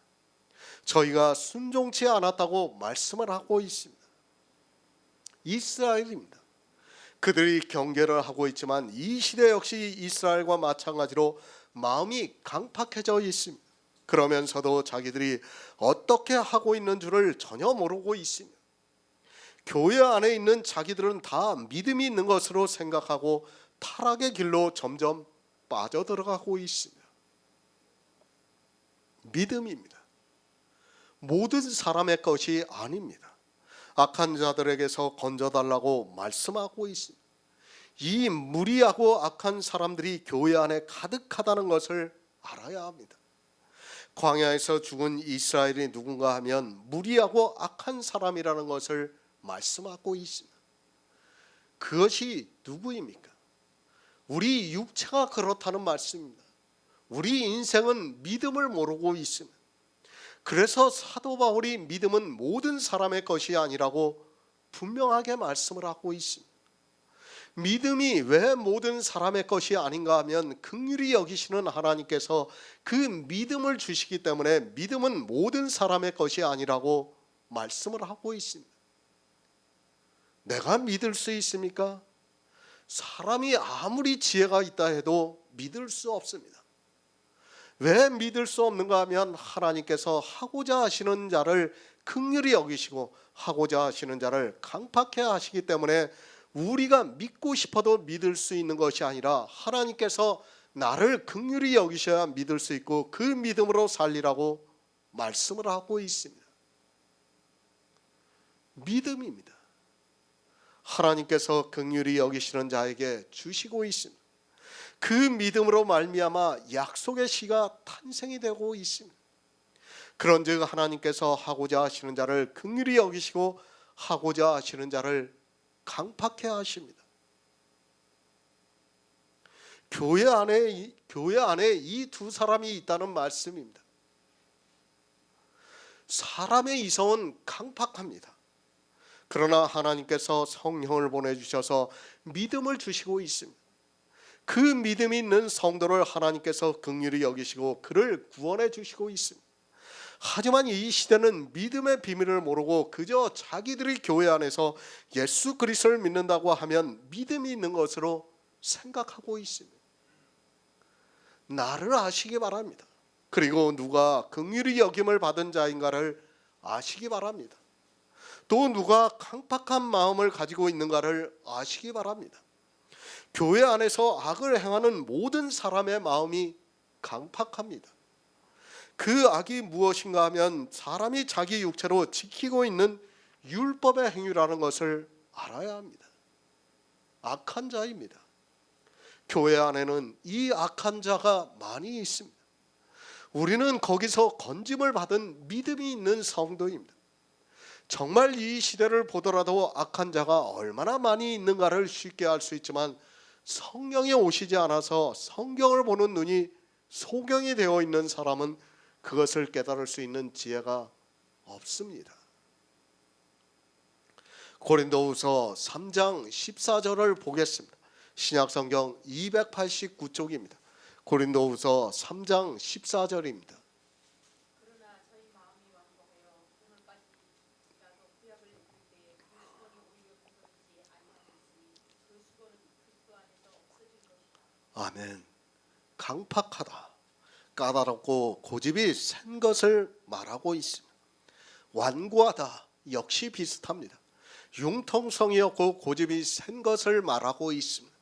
저희가 순종치 않았다고 말씀을 하고 있습니다. 이스라엘입니다. 그들이 경계를 하고 있지만 이 시대 역시 이스라엘과 마찬가지로 마음이 강팍해져 있습니다. 그러면서도 자기들이 어떻게 하고 있는 줄을 전혀 모르고 있습니다. 교회 안에 있는 자기들은 다 믿음이 있는 것으로 생각하고 타락의 길로 점점 빠져들어가고 있습니다. 믿음입니다. 모든 사람의 것이 아닙니다. 악한 자들에게서 건져달라고 말씀하고 있습니다. 이 무리하고 악한 사람들이 교회 안에 가득하다는 것을 알아야 합니다. 광야에서 죽은 이스라엘이 누군가 하면 무리하고 악한 사람이라는 것을 말씀하고 있습니다. 그것이 누구입니까? 우리 육체가 그렇다는 말씀입니다. 우리 인생은 믿음을 모르고 있습니다. 그래서 사도 바울이 믿음은 모든 사람의 것이 아니라고 분명하게 말씀을 하고 있습니다. 믿음이 왜 모든 사람의 것이 아닌가 하면 긍휼히 여기시는 하나님께서 그 믿음을 주시기 때문에 믿음은 모든 사람의 것이 아니라고 말씀을 하고 있습니다. 내가 믿을 수 있습니까? 사람이 아무리 지혜가 있다 해도 믿을 수 없습니다. 왜 믿을 수 없는가 하면 하나님께서 하고자 하시는 자를 긍휼히 여기시고 하고자 하시는 자를 강팍해 하시기 때문에 우리가 믿고 싶어도 믿을 수 있는 것이 아니라 하나님께서 나를 긍휼히 여기셔야 믿을 수 있고 그 믿음으로 살리라고 말씀을 하고 있습니다. 믿음입니다. 하나님께서 긍휼히 여기시는 자에게 주시고 있습니다. 그 믿음으로 말미암아 약속의 씨가 탄생이 되고 있습니다. 그런즉 하나님께서 하고자 하시는 자를 긍휼히 여기시고 하고자 하시는 자를 강팍해 하십니다. 교회 안에 이 두 사람이 있다는 말씀입니다. 사람의 이성은 강팍합니다. 그러나 하나님께서 성령을 보내주셔서 믿음을 주시고 있습니다. 그 믿음이 있는 성도를 하나님께서 긍휼히 여기시고 그를 구원해 주시고 있습니다. 하지만 이 시대는 믿음의 비밀을 모르고 그저 자기들이 교회 안에서 예수 그리스도를 믿는다고 하면 믿음이 있는 것으로 생각하고 있습니다. 나를 아시기 바랍니다. 그리고 누가 긍휼히 여김을 받은 자인가를 아시기 바랍니다. 또 누가 강팍한 마음을 가지고 있는가를 아시기 바랍니다. 교회 안에서 악을 행하는 모든 사람의 마음이 강팍합니다. 그 악이 무엇인가 하면 사람이 자기 육체로 지키고 있는 율법의 행위라는 것을 알아야 합니다. 악한 자입니다. 교회 안에는 이 악한 자가 많이 있습니다. 우리는 거기서 건짐을 받은 믿음이 있는 성도입니다. 정말 이 시대를 보더라도 악한 자가 얼마나 많이 있는가를 쉽게 알 수 있지만 성령이 오시지 않아서 성경을 보는 눈이 소경이 되어 있는 사람은 그것을 깨달을 수 있는 지혜가 없습니다. 고린도후서 3장 14절을 보겠습니다. 신약성경 289쪽입니다. 고린도후서 3장 14절입니다. 그러나 저희 마음이 완고하여 오늘까지라도 구약을 읽을 때에 그 수건이 오히려 부서지지 아니하였으니 그 수건은 그리스도 안에서 없어진 것이다. 아멘. 강팍하다, 까다롭고 고집이 센 것을 말하고 있습니다. 완고하다 역시 비슷합니다. 융통성이었고 고집이 센 것을 말하고 있습니다.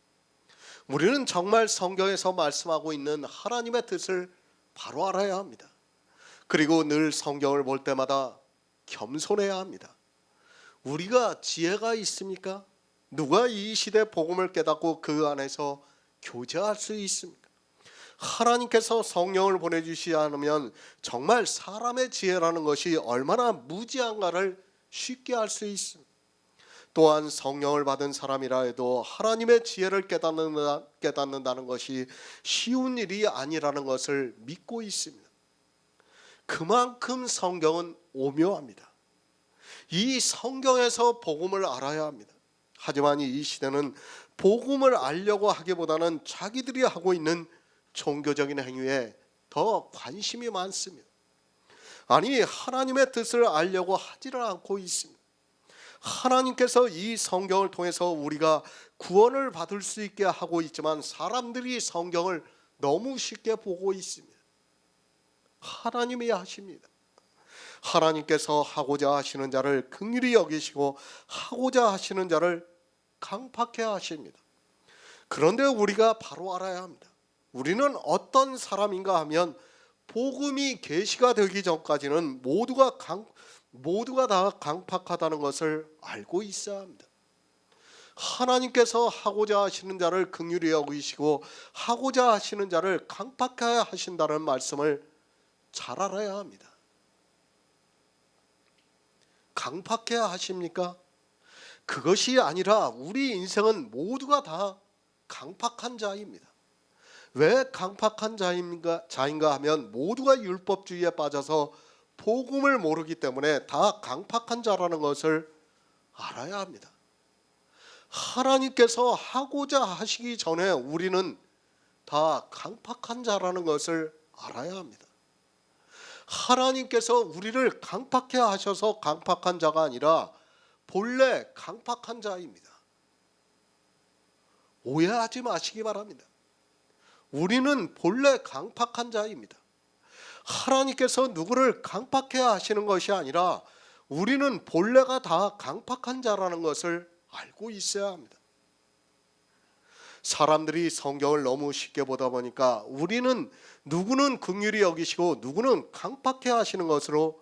우리는 정말 성경에서 말씀하고 있는 하나님의 뜻을 바로 알아야 합니다. 그리고 늘 성경을 볼 때마다 겸손해야 합니다. 우리가 지혜가 있습니까? 누가 이 시대 복음을 깨닫고 그 안에서 교제할 수 있습니까? 하나님께서 성령을 보내주시지 않으면 정말 사람의 지혜라는 것이 얼마나 무지한가를 쉽게 알 수 있습니다. 또한 성령을 받은 사람이라 해도 하나님의 지혜를 깨닫는다는 것이 쉬운 일이 아니라는 것을 믿고 있습니다. 그만큼 성경은 오묘합니다. 이 성경에서 복음을 알아야 합니다. 하지만 이 시대는 복음을 알려고 하기보다는 자기들이 하고 있는 종교적인 행위에 더 관심이 많습니다. 아니, 하나님의 뜻을 알려고 하지를 않고 있습니다. 하나님께서 이 성경을 통해서 우리가 구원을 받을 수 있게 하고 있지만 사람들이 성경을 너무 쉽게 보고 있습니다. 하나님이 하십니다. 하나님께서 하고자 하시는 자를 긍휼히 여기시고 하고자 하시는 자를 강팍해 하십니다. 그런데 우리가 바로 알아야 합니다. 우리는 어떤 사람인가 하면 복음이 계시가 되기 전까지는 모두가 다 강팍하다는 것을 알고 있어야 합니다. 하나님께서 하고자 하시는 자를 긍휼히 여기시고 하고자 하시는 자를 강팍해 하신다는 말씀을 잘 알아야 합니다. 강팍해 하십니까? 그것이 아니라 우리 인생은 모두가 다 강팍한 자입니다. 왜 강팍한 자인가 하면 모두가 율법주의에 빠져서 복음을 모르기 때문에 다 강팍한 자라는 것을 알아야 합니다. 하나님께서 하고자 하시기 전에 우리는 다 강팍한 자라는 것을 알아야 합니다. 하나님께서 우리를 강팍해 하셔서 강팍한 자가 아니라 본래 강팍한 자입니다. 오해하지 마시기 바랍니다. 우리는 본래 강팍한 자입니다. 하나님께서 누구를 강팍해 하시는 것이 아니라 우리는 본래가 다 강팍한 자라는 것을 알고 있어야 합니다. 사람들이 성경을 너무 쉽게 보다 보니까 우리는 누구는 긍휼히 여기시고 누구는 강팍해 하시는 것으로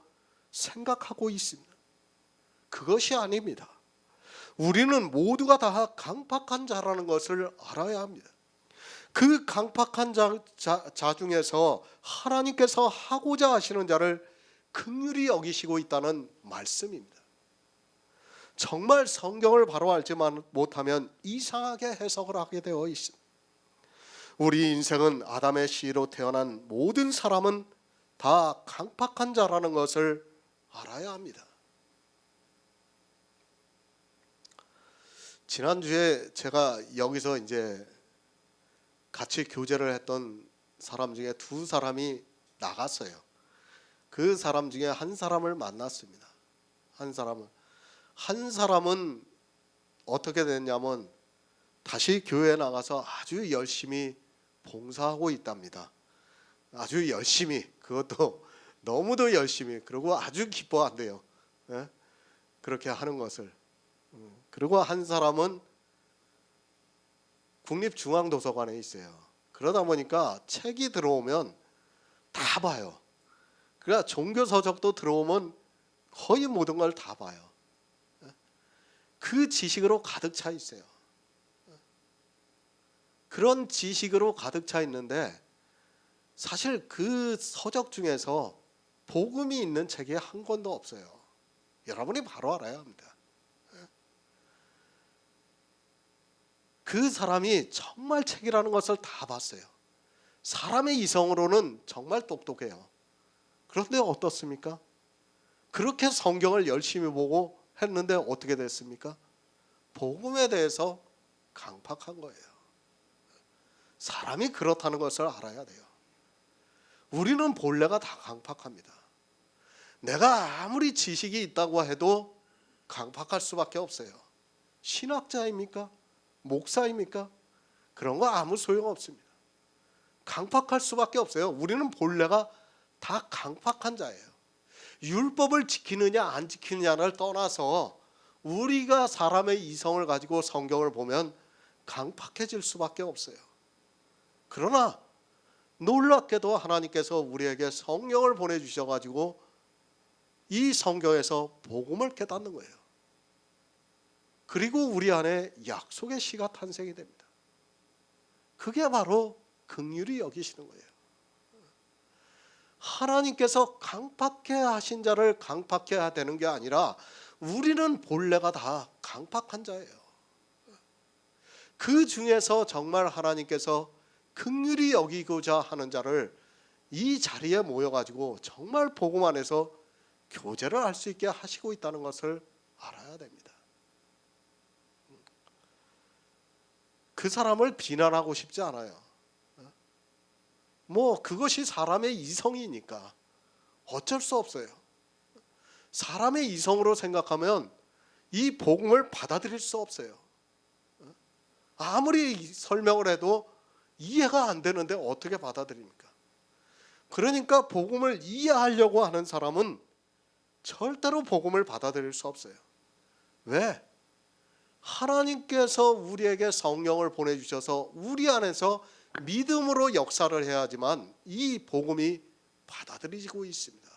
생각하고 있습니다. 그것이 아닙니다. 우리는 모두가 다 강팍한 자라는 것을 알아야 합니다. 그 강팍한 자 중에서 하나님께서 하고자 하시는 자를 긍휼히 여기시고 있다는 말씀입니다. 정말 성경을 바로 알지 못하면 이상하게 해석을 하게 되어 있습니다. 우리 인생은 아담의 씨로 태어난 모든 사람은 다 강팍한 자라는 것을 알아야 합니다. 지난주에 제가 여기서 이제 같이 교제를 했던 사람 중에 두 사람이 나갔어요. 그 사람 중에 한 사람을 만났습니다. 한 사람은 어떻게 됐냐면 다시 교회에 나가서 아주 열심히 봉사하고 있답니다. 아주 열심히, 그것도 너무도 열심히, 그리고 아주 기뻐한대요. 예? 그렇게 하는 것을. 그리고 한 사람은 국립중앙도서관에 있어요. 그러다 보니까 책이 들어오면 다 봐요. 그러니까 종교서적도 들어오면 거의 모든 걸 다 봐요. 그 지식으로 가득 차 있어요. 그런 지식으로 가득 차 있는데 사실 그 서적 중에서 복음이 있는 책이 한 권도 없어요. 여러분이 바로 알아야 합니다. 그 사람이 정말 책이라는 것을 다 봤어요. 사람의 이성으로는 정말 똑똑해요. 그런데 어떻습니까? 그렇게 성경을 열심히 보고 했는데 어떻게 됐습니까? 복음에 대해서 강팍한 거예요. 사람이 그렇다는 것을 알아야 돼요. 우리는 본래가 다 강팍합니다. 내가 아무리 지식이 있다고 해도 강팍할 수밖에 없어요. 신학자입니까? 목사입니까? 그런 거 아무 소용없습니다. 강팍할 수밖에 없어요. 우리는 본래가 다 강팍한 자예요. 율법을 지키느냐 안 지키느냐를 떠나서 우리가 사람의 이성을 가지고 성경을 보면 강팍해질 수밖에 없어요. 그러나 놀랍게도 하나님께서 우리에게 성령을 보내주셔가지고 이 성경에서 복음을 깨닫는 거예요. 그리고 우리 안에 약속의 씨가 탄생이 됩니다. 그게 바로 긍휼히 여기시는 거예요. 하나님께서 강팍해 하신 자를 강팍해 해야 되는 게 아니라 우리는 본래가 다 강팍한 자예요. 그 중에서 정말 하나님께서 긍휼히 여기고자 하는 자를 이 자리에 모여가지고 정말 복음 안에서 교제를 할 수 있게 하시고 있다는 것을 알아야 됩니다. 그 사람을 비난하고 싶지 않아요. 그것이 사람의 이성이니까 어쩔 수 없어요. 사람의 이성으로 생각하면 이 복음을 받아들일 수 없어요. 아무리 설명을 해도 이해가 안 되는데 어떻게 받아들입니까? 그러니까 복음을 이해하려고 하는 사람은 절대로 복음을 받아들일 수 없어요. 왜? 하나님께서 우리에게 성령을 보내주셔서 우리 안에서 믿음으로 역사를 해야지만 이 복음이 받아들이고 있습니다.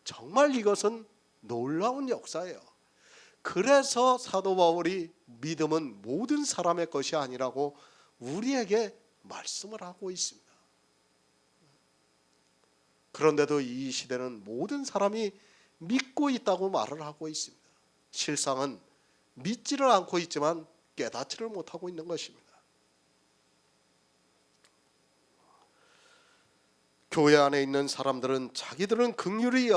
정말 이것은 놀라운 역사예요. 그래서 사도 바울이 믿음은 모든 사람의 것이 아니라고 우리에게 말씀을 하고 있습니다. 그런데도 이 시대는 모든 사람이 믿고 있다고 말을 하고 있습니다. 실상은 믿지를 않고 있지만 깨닫지를 못하고 있는 것입니다. 교회 안에 있는 사람들은 자기들은 긍휼히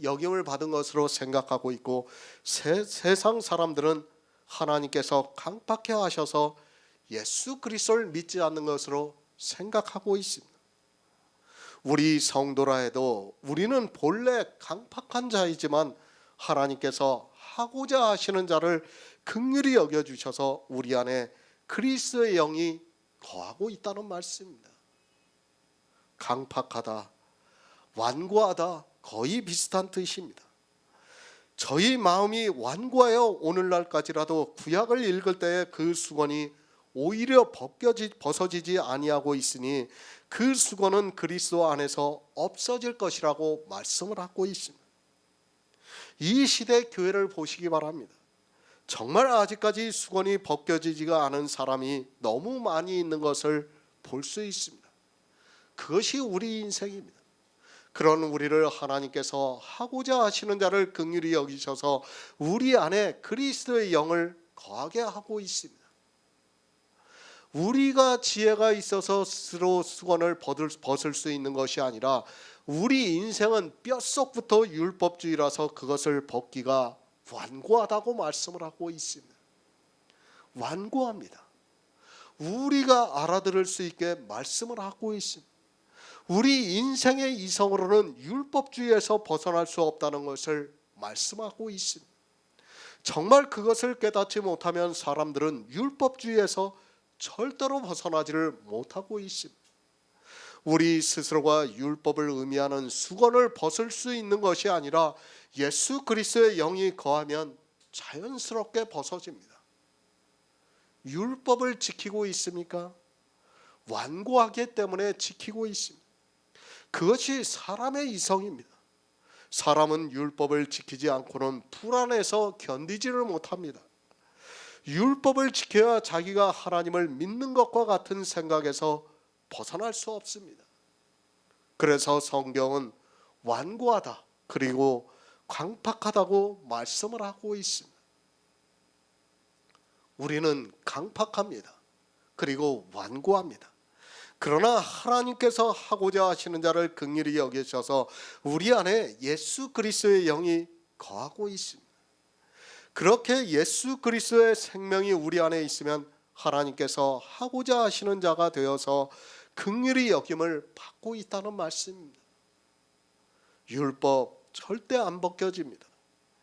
여김을 받은 것으로 생각하고 있고 세상 사람들은 하나님께서 강팍해 하셔서 예수 그리스도를 믿지 않는 것으로 생각하고 있습니다. 우리 성도라 해도 우리는 본래 강팍한 자이지만 하나님께서 하고자 하시는 자를 긍휼히 여겨주셔서 우리 안에 그리스도의 영이 거하고 있다는 말씀입니다. 강팍하다, 완고하다 거의 비슷한 뜻입니다. 저희 마음이 완고하여 오늘날까지라도 구약을 읽을 때에 그 수건이 오히려 벗어지지 아니하고 있으니 그 수건은 그리스도 안에서 없어질 것이라고 말씀을 하고 있습니다. 이 시대 교회를 보시기 바랍니다. 정말 아직까지 수건이 벗겨지지가 않은 사람이 너무 많이 있는 것을 볼 수 있습니다. 그것이 우리 인생입니다. 그런 우리를 하나님께서 하고자 하시는 자를 긍휼히 여기셔서 우리 안에 그리스도의 영을 거하게 하고 있습니다. 우리가 지혜가 있어서 스스로 수건을 벗을 수 있는 것이 아니라 우리 인생은 뼛속부터 율법주의라서 그것을 벗기가 완고하다고 말씀을 하고 있습니다. 완고합니다. 우리가 알아들을 수 있게 말씀을 하고 있습니다. 우리 인생의 이성으로는 율법주의에서 벗어날 수 없다는 것을 말씀하고 있습니다. 정말 그것을 깨닫지 못하면 사람들은 율법주의에서 절대로 벗어나지를 못하고 있습니다. 우리 스스로가 율법을 의미하는 수건을 벗을 수 있는 것이 아니라 예수 그리스도의 영이 거하면 자연스럽게 벗어집니다. 율법을 지키고 있습니까? 완고하기 때문에 지키고 있습니다. 그것이 사람의 이성입니다. 사람은 율법을 지키지 않고는 불안해서 견디지를 못합니다. 율법을 지켜야 자기가 하나님을 믿는 것과 같은 생각에서 벗어날 수 없습니다. 그래서 성경은 완고하다 그리고 강팍하다고 말씀을 하고 있습니다. 우리는 강팍합니다. 그리고 완고합니다. 그러나 하나님께서 하고자 하시는 자를 긍휼히 여기셔서 우리 안에 예수 그리스도의 영이 거하고 있습니다. 그렇게 예수 그리스도의 생명이 우리 안에 있으면 하나님께서 하고자 하시는 자가 되어서 긍휼히 여김을 받고 있다는 말씀입니다. 율법 절대 안 벗겨집니다.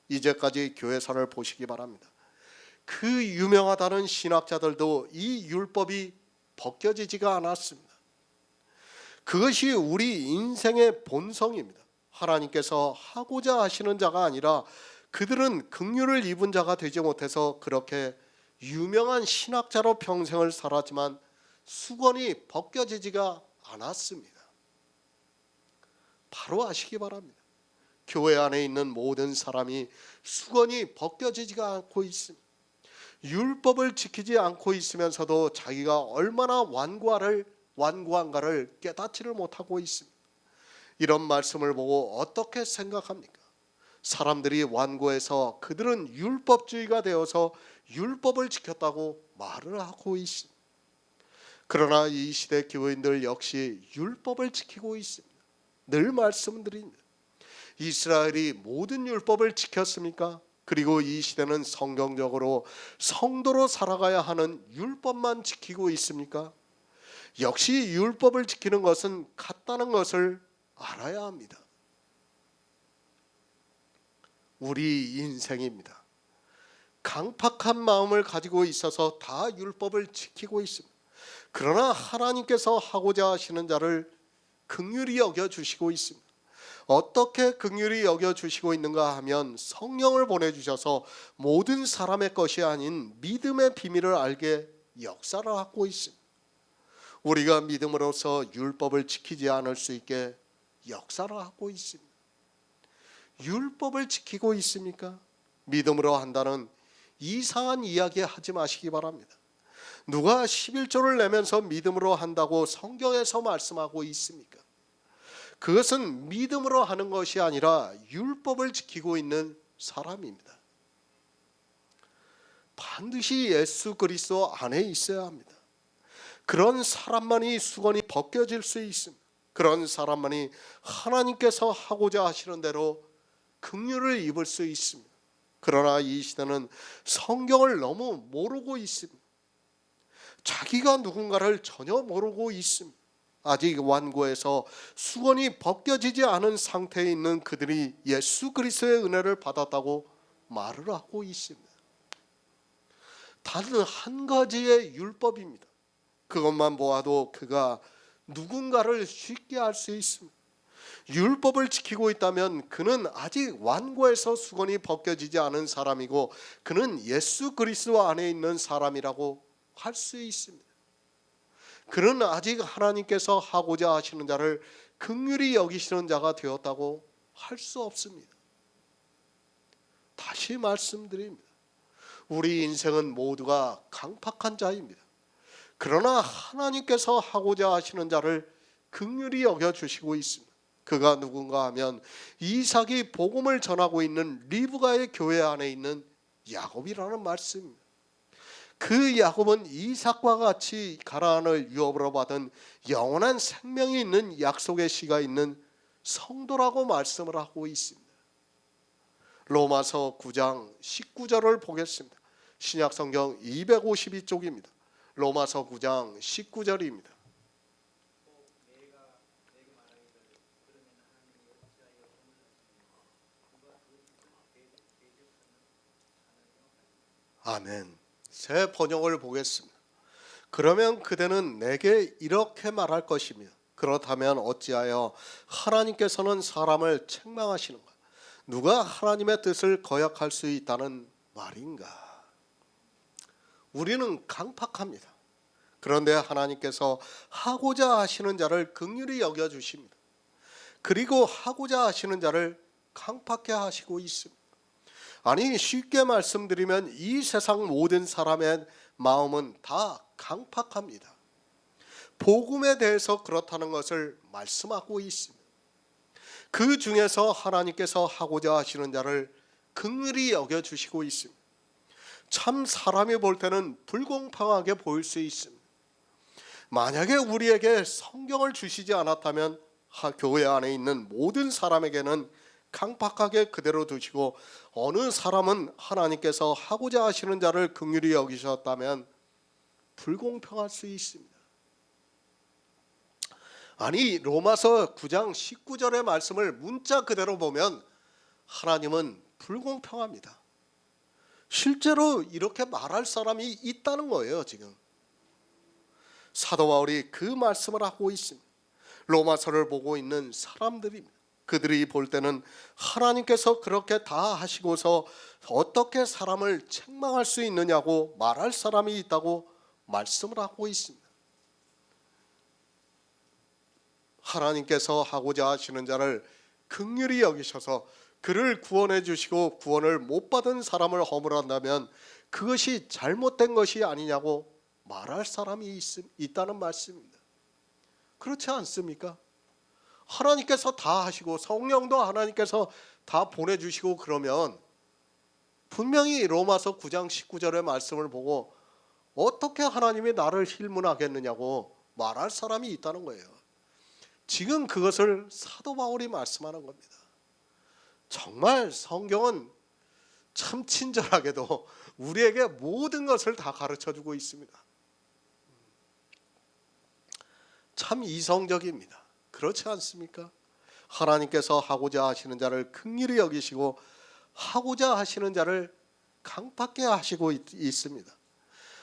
이제까지 교회사를 보시기 바랍니다. 그 유명하다는 신학자들도 이 율법이 벗겨지지가 않았습니다. 그것이 우리 인생의 본성입니다. 하나님께서 하고자 하시는 자가 아니라 그들은 긍휼을 입은 자가 되지 못해서 그렇게 유명한 신학자로 평생을 살았지만 수건이 벗겨지지가 않았습니다. 바로 아시기 바랍니다. 교회 안에 있는 모든 사람이 수건이 벗겨지지가 않고 있습니다. 율법을 지키지 않고 있으면서도 자기가 얼마나 완고한가를 깨닫지를 못하고 있습니다. 이런 말씀을 보고 어떻게 생각합니까? 사람들이 완고해서 그들은 율법주의가 되어서 율법을 지켰다고 말을 하고 있습니다. 그러나 이 시대 교인들 역시 율법을 지키고 있습니다. 늘 말씀드립니다. 이스라엘이 모든 율법을 지켰습니까? 그리고 이 시대는 성경적으로 성도로 살아가야 하는 율법만 지키고 있습니까? 역시 율법을 지키는 것은 같다는 것을 알아야 합니다. 우리 인생입니다. 강팍한 마음을 가지고 있어서 다 율법을 지키고 있습니다. 그러나 하나님께서 하고자 하시는 자를 긍휼히 여겨주시고 있습니다. 어떻게 긍휼히 여겨주시고 있는가 하면 성령을 보내주셔서 모든 사람의 것이 아닌 믿음의 비밀을 알게 역사를 하고 있습니다. 우리가 믿음으로써 율법을 지키지 않을 수 있게 역사를 하고 있습니다. 율법을 지키고 있습니까? 믿음으로 한다는 이상한 이야기 하지 마시기 바랍니다. 누가 11조를 내면서 믿음으로 한다고 성경에서 말씀하고 있습니까? 그것은 믿음으로 하는 것이 아니라 율법을 지키고 있는 사람입니다. 반드시 예수 그리스도 안에 있어야 합니다. 그런 사람만이 수건이 벗겨질 수 있습니다. 그런 사람만이 하나님께서 하고자 하시는 대로 긍휼을 입을 수 있습니다. 그러나 이 시대는 성경을 너무 모르고 있습니다. 자기가 누군가를 전혀 모르고 있습니다. 아직 완고해서 수건이 벗겨지지 않은 상태에 있는 그들이 예수 그리스도의 은혜를 받았다고 말을 하고 있습니다. 단 한 가지의 율법입니다. 그것만 보아도 그가 누군가를 쉽게 알 수 있습니다. 율법을 지키고 있다면 그는 아직 완고해서 수건이 벗겨지지 않은 사람이고 그는 예수 그리스도 안에 있는 사람이라고 할 수 있습니다. 그는 아직 하나님께서 하고자 하시는 자를 긍휼히 여기시는 자가 되었다고 할 수 없습니다. 다시 말씀드립니다. 우리 인생은 모두가 강팍한 자입니다. 그러나 하나님께서 하고자 하시는 자를 긍휼히 여겨주시고 있습니다. 그가 누군가 하면 이삭이 복음을 전하고 있는 리브가의 교회 안에 있는 야곱이라는 말씀입니다. 그 야곱은 이삭과 같이 가나안을 유업으로 받은 영원한 생명이 있는 약속의 씨가 있는 성도라고 말씀을 하고 있습니다. 로마서 9장 19절을 보겠습니다. 신약성경 252쪽입니다. 로마서 9장 19절입니다. 아멘. 새 번역을 보겠습니다. 그러면 그대는 내게 이렇게 말할 것이며 그렇다면 어찌하여 하나님께서는 사람을 책망하시는가? 누가 하나님의 뜻을 거역할 수 있다는 말인가? 우리는 강팍합니다. 그런데 하나님께서 하고자 하시는 자를 긍휼히 여겨주십니다. 그리고 하고자 하시는 자를 강팍해 하시고 있습니다. 아니 쉽게 말씀드리면 이 세상 모든 사람의 마음은 다 강팍합니다. 복음에 대해서 그렇다는 것을 말씀하고 있습니다. 그 중에서 하나님께서 하고자 하시는 자를 긍휼히 여겨주시고 있습니다. 참 사람이 볼 때는 불공평하게 보일 수 있습니다. 만약에 우리에게 성경을 주시지 않았다면 교회 안에 있는 모든 사람에게는 강팍하게 그대로 두시고 어느 사람은 하나님께서 하고자 하시는 자를 긍휼히 여기셨다면 불공평할 수 있습니다. 아니 로마서 9장 19절의 말씀을 문자 그대로 보면 하나님은 불공평합니다. 실제로 이렇게 말할 사람이 있다는 거예요. 지금 사도 바울이 그 말씀을 하고 있습니다. 로마서를 보고 있는 사람들입니다. 그들이 볼 때는 하나님께서 그렇게 다 하시고서 어떻게 사람을 책망할 수 있느냐고 말할 사람이 있다고 말씀을 하고 있습니다. 하나님께서 하고자 하시는 자를 긍휼히 여기셔서 그를 구원해 주시고 구원을 못 받은 사람을 허물한다면 그것이 잘못된 것이 아니냐고 말할 사람이 있다는 말씀입니다. 그렇지 않습니까? 하나님께서 다 하시고 성령도 하나님께서 다 보내주시고 그러면 분명히 로마서 9장 19절의 말씀을 보고 어떻게 하나님이 나를 힐문하겠느냐고 말할 사람이 있다는 거예요. 지금 그것을 사도 바울이 말씀하는 겁니다. 정말 성경은 참 친절하게도 우리에게 모든 것을 다 가르쳐주고 있습니다. 참 이성적입니다. 그렇지 않습니까? 하나님께서 하고자 하시는 자를 긍휼히 여기시고 하고자 하시는 자를 강팍게 하시고 있습니다.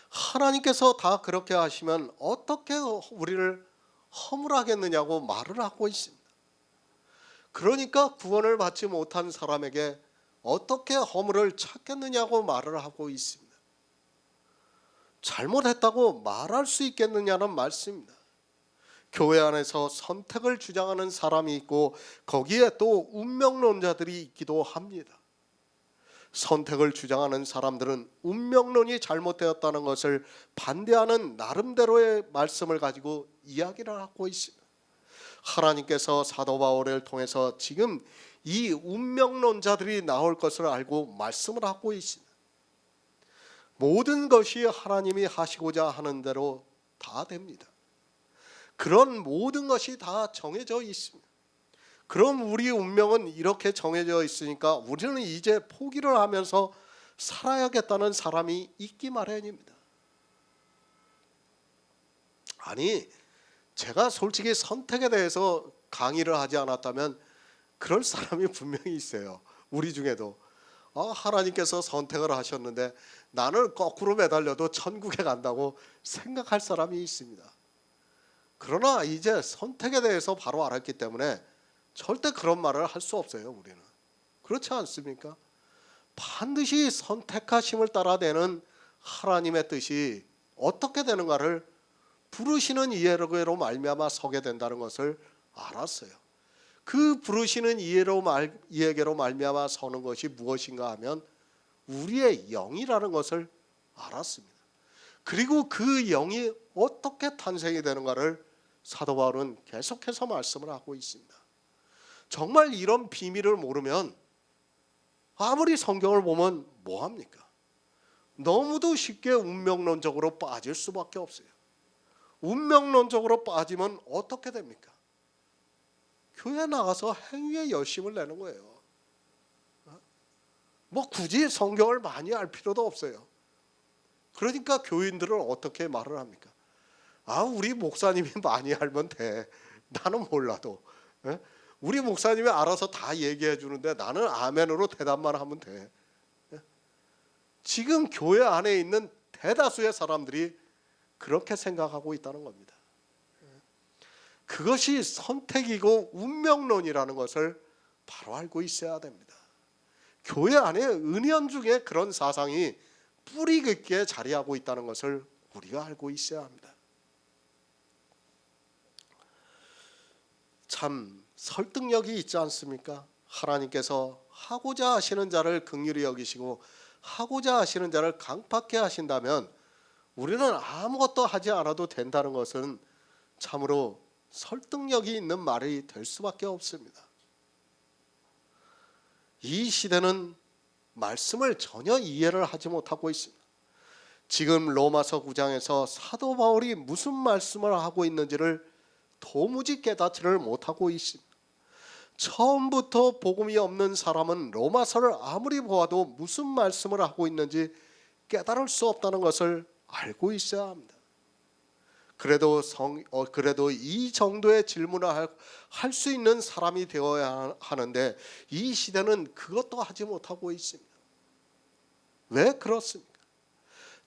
하나님께서 다 그렇게 하시면 어떻게 우리를 허물하겠느냐고 말을 하고 있습니다. 그러니까 구원을 받지 못한 사람에게 어떻게 허물을 찾겠느냐고 말을 하고 있습니다. 잘못했다고 말할 수 있겠느냐는 말씀입니다. 교회 안에서 선택을 주장하는 사람이 있고 거기에 또 운명론자들이 있기도 합니다. 선택을 주장하는 사람들은 운명론이 잘못되었다는 것을 반대하는 나름대로의 말씀을 가지고 이야기를 하고 있습니다. 하나님께서 사도 바울을 통해서 지금 이 운명론자들이 나올 것을 알고 말씀을 하고 있습니다. 모든 것이 하나님이 하시고자 하는 대로 다 됩니다. 그런 모든 것이 다 정해져 있습니다. 그럼 우리 운명은 이렇게 정해져 있으니까 우리는 이제 포기를 하면서 살아야겠다는 사람이 있기 마련입니다. 아니, 제가 솔직히 선택에 대해서 강의를 하지 않았다면 그럴 사람이 분명히 있어요. 우리 중에도 하나님께서 선택을 하셨는데 나는 거꾸로 매달려도 천국에 간다고 생각할 사람이 있습니다. 그러나 이제 선택에 대해서 바로 알았기 때문에 절대 그런 말을 할 수 없어요. 우리는 그렇지 않습니까? 반드시 선택하심을 따라 되는 하나님의 뜻이 어떻게 되는가를 부르시는 이해로 말미암아 서게 된다는 것을 알았어요. 그 부르시는 이해계로 말미암아 서는 것이 무엇인가 하면 우리의 영이라는 것을 알았습니다. 그리고 그 영이 어떻게 탄생이 되는가를 사도 바울은 계속해서 말씀을 하고 있습니다. 정말 이런 비밀을 모르면 아무리 성경을 보면 뭐합니까? 너무도 쉽게 운명론적으로 빠질 수밖에 없어요. 운명론적으로 빠지면 어떻게 됩니까? 교회 나가서 행위에 열심을 내는 거예요. 뭐 굳이 성경을 많이 알 필요도 없어요. 그러니까 교인들은 어떻게 말을 합니까? 우리 목사님이 많이 알면 돼. 나는 몰라도. 우리 목사님이 알아서 다 얘기해 주는데 나는 아멘으로 대답만 하면 돼. 지금 교회 안에 있는 대다수의 사람들이 그렇게 생각하고 있다는 겁니다. 그것이 선택이고 운명론이라는 것을 바로 알고 있어야 됩니다. 교회 안에 은연중에 그런 사상이 뿌리 깊게 자리하고 있다는 것을 우리가 알고 있어야 합니다. 참 설득력이 있지 않습니까? 하나님께서 하고자 하시는 자를 긍휼히 여기시고 하고자 하시는 자를 강팍해 하신다면 우리는 아무것도 하지 않아도 된다는 것은 참으로 설득력이 있는 말이 될 수밖에 없습니다. 이 시대는 말씀을 전혀 이해를 하지 못하고 있습니다. 지금 로마서 9장에서 사도 바울이 무슨 말씀을 하고 있는지를 도무지 깨닫지를 못하고 있습니다. 처음부터 복음이 없는 사람은 로마서를 아무리 보아도 무슨 말씀을 하고 있는지 깨달을 수 없다는 것을 알고 있어야 합니다. 그래도 이 정도의 질문을 할 수 있는 사람이 되어야 하는데 이 시대는 그것도 하지 못하고 있습니다. 왜 그렇습니까?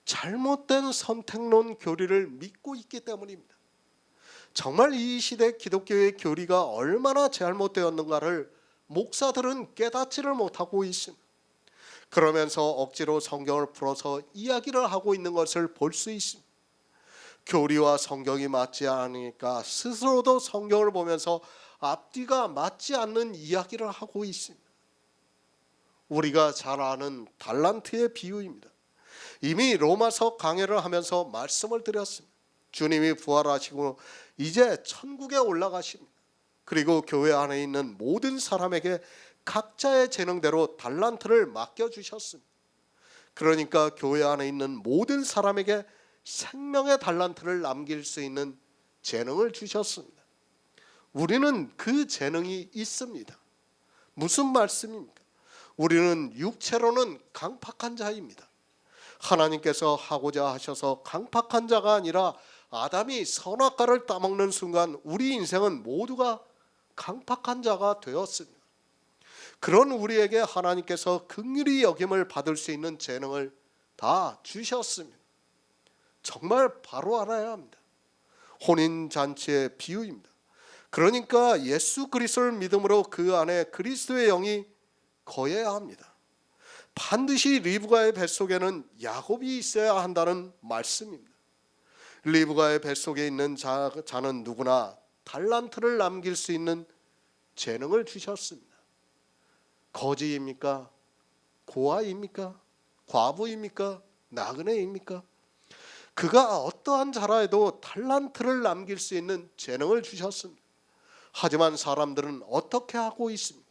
잘못된 선택론 교리를 믿고 있기 때문입니다. 정말 이 시대 기독교의 교리가 얼마나 잘못되었는가를 목사들은 깨닫지를 못하고 있습니다. 그러면서 억지로 성경을 풀어서 이야기를 하고 있는 것을 볼 수 있습니다. 교리와 성경이 맞지 않으니까 스스로도 성경을 보면서 앞뒤가 맞지 않는 이야기를 하고 있습니다. 우리가 잘 아는 달란트의 비유입니다. 이미 로마서 강해를 하면서 말씀을 드렸습니다. 주님이 부활하시고 이제 천국에 올라가십니다. 그리고 교회 안에 있는 모든 사람에게 각자의 재능대로 달란트를 맡겨주셨습니다. 그러니까 교회 안에 있는 모든 사람에게 생명의 달란트를 남길 수 있는 재능을 주셨습니다. 우리는 그 재능이 있습니다. 무슨 말씀입니까? 우리는 육체로는 강팍한 자입니다. 하나님께서 하고자 하셔서 강팍한 자가 아니라 아담이 선악과를 따먹는 순간 우리 인생은 모두가 강팍한 자가 되었습니다. 그런 우리에게 하나님께서 긍휼히 여김을 받을 수 있는 재능을 다 주셨습니다. 정말 바로 알아야 합니다. 혼인잔치의 비유입니다. 그러니까 예수 그리스도를 믿음으로 그 안에 그리스도의 영이 거해야 합니다. 반드시 리브가의 뱃속에는 야곱이 있어야 한다는 말씀입니다. 리브가의 뱃속에 있는 자는 누구나 달란트를 남길 수 있는 재능을 주셨습니다. 거지입니까? 고아입니까? 과부입니까? 나그네입니까? 그가 어떠한 자라 해도 달란트를 남길 수 있는 재능을 주셨습니다. 하지만 사람들은 어떻게 하고 있습니까?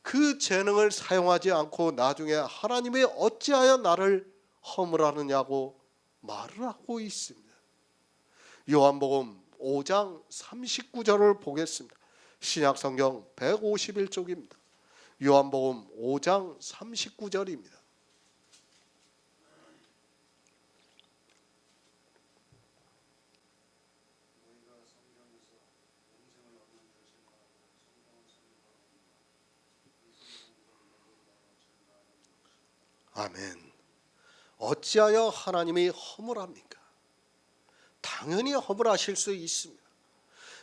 그 재능을 사용하지 않고 나중에 하나님이 어찌하여 나를 허물하느냐고 말을 하고 있습니다. 요한복음 5장 39절을 보겠습니다. 신약성경 151쪽입니다. 요한복음 5장 39절입니다. 아멘. 어찌하여 하나님이 허물합니까? 당연히 허물하실 수 있습니다.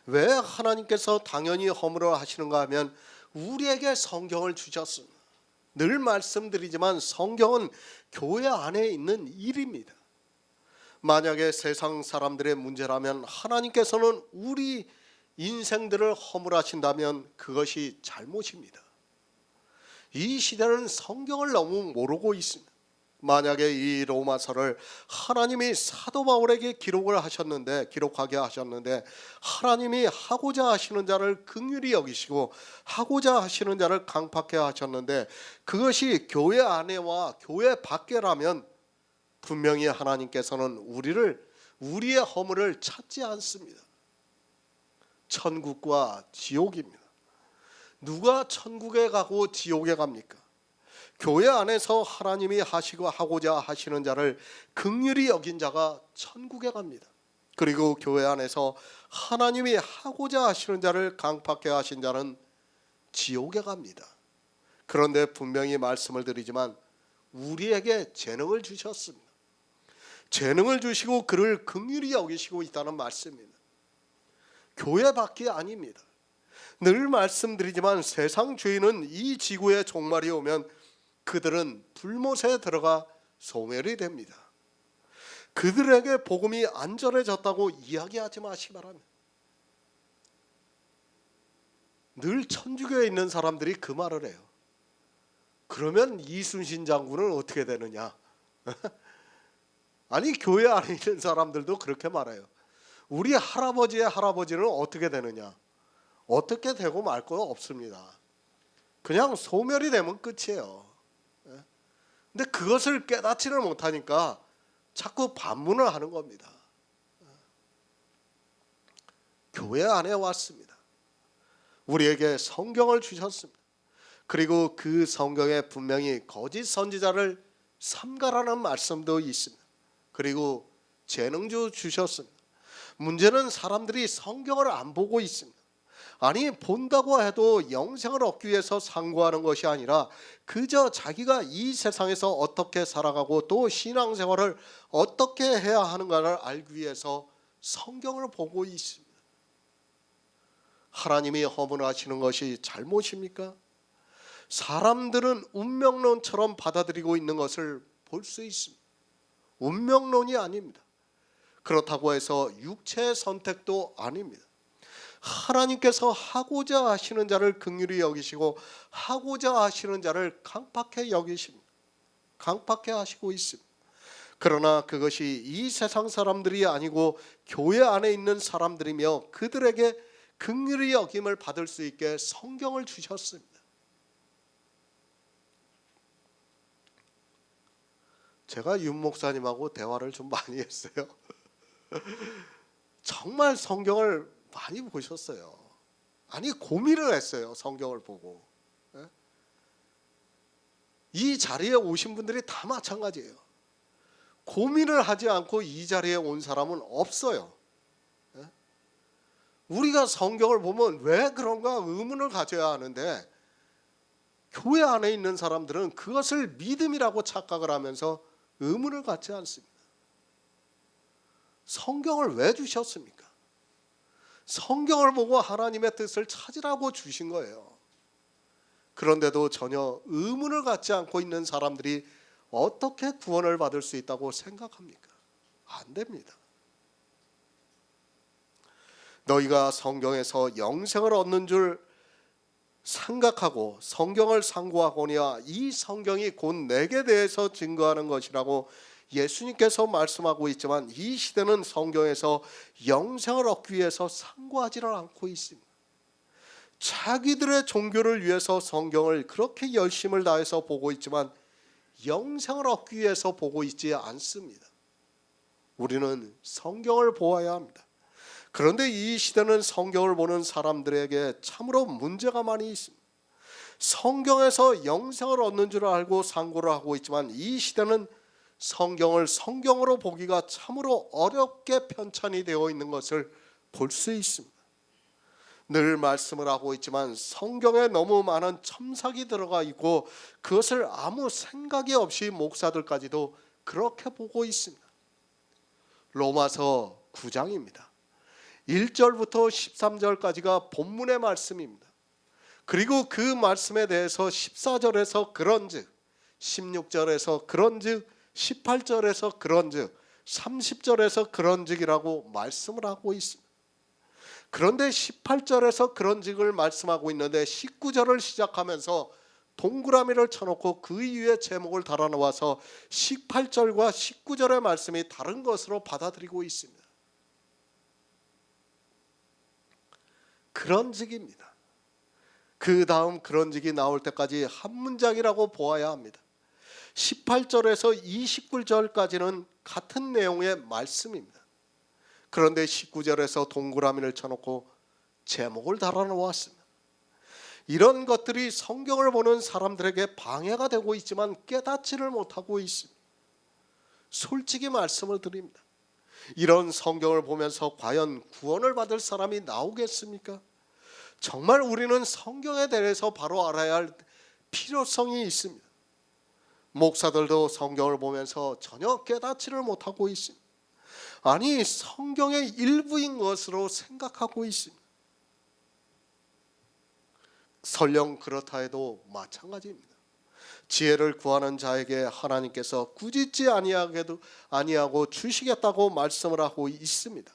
왜 하나님께서 당연히 허물을 하시는가 하면 우리에게 성경을 주셨습니다. 늘 말씀드리지만 성경은 교회 안에 있는 일입니다. 만약에 세상 사람들의 문제라면 하나님께서는 우리 인생들을 허물하신다면 그것이 잘못입니다. 이 시대는 성경을 너무 모르고 있습니다. 만약에 이 로마서를 하나님이 사도 바울에게 기록하게 하셨는데 하나님이 하고자 하시는 자를 긍휼히 여기시고 하고자 하시는 자를 강팍해 하셨는데 그것이 교회 안에와 교회 밖에라면 분명히 하나님께서는 우리의 허물을 찾지 않습니다. 천국과 지옥입니다. 누가 천국에 가고 지옥에 갑니까? 교회 안에서 하나님이 하고자 하시는 자를 긍휼히 여긴 자가 천국에 갑니다. 그리고 교회 안에서 하나님이 하고자 하시는 자를 강팍해 하신 자는 지옥에 갑니다. 그런데 분명히 말씀을 드리지만 우리에게 재능을 주셨습니다. 재능을 주시고 그를 긍휼히 여기시고 있다는 말씀입니다. 교회 밖이 아닙니다. 늘 말씀드리지만 세상 죄인은 이 지구의 종말이 오면 그들은 불못에 들어가 소멸이 됩니다. 그들에게 복음이 안 전해졌다고 이야기하지 마시기 바랍니다. 늘 천주교에 있는 사람들이 그 말을 해요. 그러면 이순신 장군은 어떻게 되느냐? 아니 교회 안에 있는 사람들도 그렇게 말해요. 우리 할아버지의 할아버지는 어떻게 되느냐? 어떻게 되고 말 거 없습니다. 그냥 소멸이 되면 끝이에요. 근데 그것을 깨닫지를 못하니까 자꾸 반문을 하는 겁니다. 교회 안에 왔습니다. 우리에게 성경을 주셨습니다. 그리고 그 성경에 분명히 거짓 선지자를 삼가라는 말씀도 있습니다. 그리고 재능주 주셨습니다. 문제는 사람들이 성경을 안 보고 있습니다. 아니 본다고 해도 영생을 얻기 위해서 상고하는 것이 아니라 그저 자기가 이 세상에서 어떻게 살아가고 또 신앙생활을 어떻게 해야 하는가를 알기 위해서 성경을 보고 있습니다. 하나님이 허물하시는 것이 잘못입니까? 사람들은 운명론처럼 받아들이고 있는 것을 볼 수 있습니다. 운명론이 아닙니다. 그렇다고 해서 육체의 선택도 아닙니다. 하나님께서 하고자 하시는 자를 긍휼히 여기시고 하고자 하시는 자를 강팍해 여기십니다. 강팍해 하시고 있습니다. 그러나 그것이 이 세상 사람들이 아니고 교회 안에 있는 사람들이며 그들에게 긍휼히 여김을 받을 수 있게 성경을 주셨습니다. 제가 윤 목사님하고 대화를 좀 많이 했어요. 정말 성경을 많이 보셨어요. 아니 고민을 했어요. 성경을 보고. 이 자리에 오신 분들이 다 마찬가지예요. 고민을 하지 않고 이 자리에 온 사람은 없어요. 우리가 성경을 보면 왜 그런가 의문을 가져야 하는데 교회 안에 있는 사람들은 그것을 믿음이라고 착각을 하면서 의문을 갖지 않습니다. 성경을 왜 주셨습니까? 성경을 보고 하나님의 뜻을 찾으라고 주신 거예요. 그런데도 전혀 의문을 갖지 않고 있는 사람들이 어떻게 구원을 받을 수 있다고 생각합니까? 안 됩니다. 너희가 성경에서 영생을 얻는 줄 생각하고 성경을 상고하거니와 이 성경이 곧 내게 대해서 증거하는 것이라고 예수님께서 말씀하고 있지만 이 시대는 성경에서 영생을 얻기 위해서 상고하지를 않고 있습니다. 자기들의 종교를 위해서 성경을 그렇게 열심을 다해서 보고 있지만 영생을 얻기 위해서 보고 있지 않습니다. 우리는 성경을 보아야 합니다. 그런데 이 시대는 성경을 보는 사람들에게 참으로 문제가 많이 있습니다. 성경에서 영생을 얻는 줄 알고 상고를 하고 있지만 이 시대는 성경을 성경으로 보기가 참으로 어렵게 편찬이 되어 있는 것을 볼 수 있습니다. 늘 말씀을 하고 있지만 성경에 너무 많은 첨삭이 들어가 있고 그것을 아무 생각이 없이 목사들까지도 그렇게 보고 있습니다. 로마서 9장입니다. 1절부터 13절까지가 본문의 말씀입니다. 그리고 그 말씀에 대해서 14절에서 그런즉, 16절에서 그런즉, 18절에서 그런즉, 30절에서 그런즉이라고 말씀을 하고 있습니다. 그런데 18절에서 그런즉을 말씀하고 있는데 19절을 시작하면서 동그라미를 쳐놓고 그 위에 제목을 달아놓아서 18절과 19절의 말씀이 다른 것으로 받아들이고 있습니다. 그런즉입니다. 그 다음 그런즉이 나올 때까지 한 문장이라고 보아야 합니다. 18절에서 29절까지는 같은 내용의 말씀입니다. 그런데 19절에서 동그라미를 쳐놓고 제목을 달아놓았습니다. 이런 것들이 성경을 보는 사람들에게 방해가 되고 있지만 깨닫지를 못하고 있습니다. 솔직히 말씀을 드립니다. 이런 성경을 보면서 과연 구원을 받을 사람이 나오겠습니까? 정말 우리는 성경에 대해서 바로 알아야 할 필요성이 있습니다. 목사들도 성경을 보면서 전혀 깨닫지를 못하고 있습니다. 아니 성경의 일부인 것으로 생각하고 있습니다. 설령 그렇다 해도 마찬가지입니다. 지혜를 구하는 자에게 하나님께서 꾸짖지 아니하고 주시겠다고 말씀을 하고 있습니다.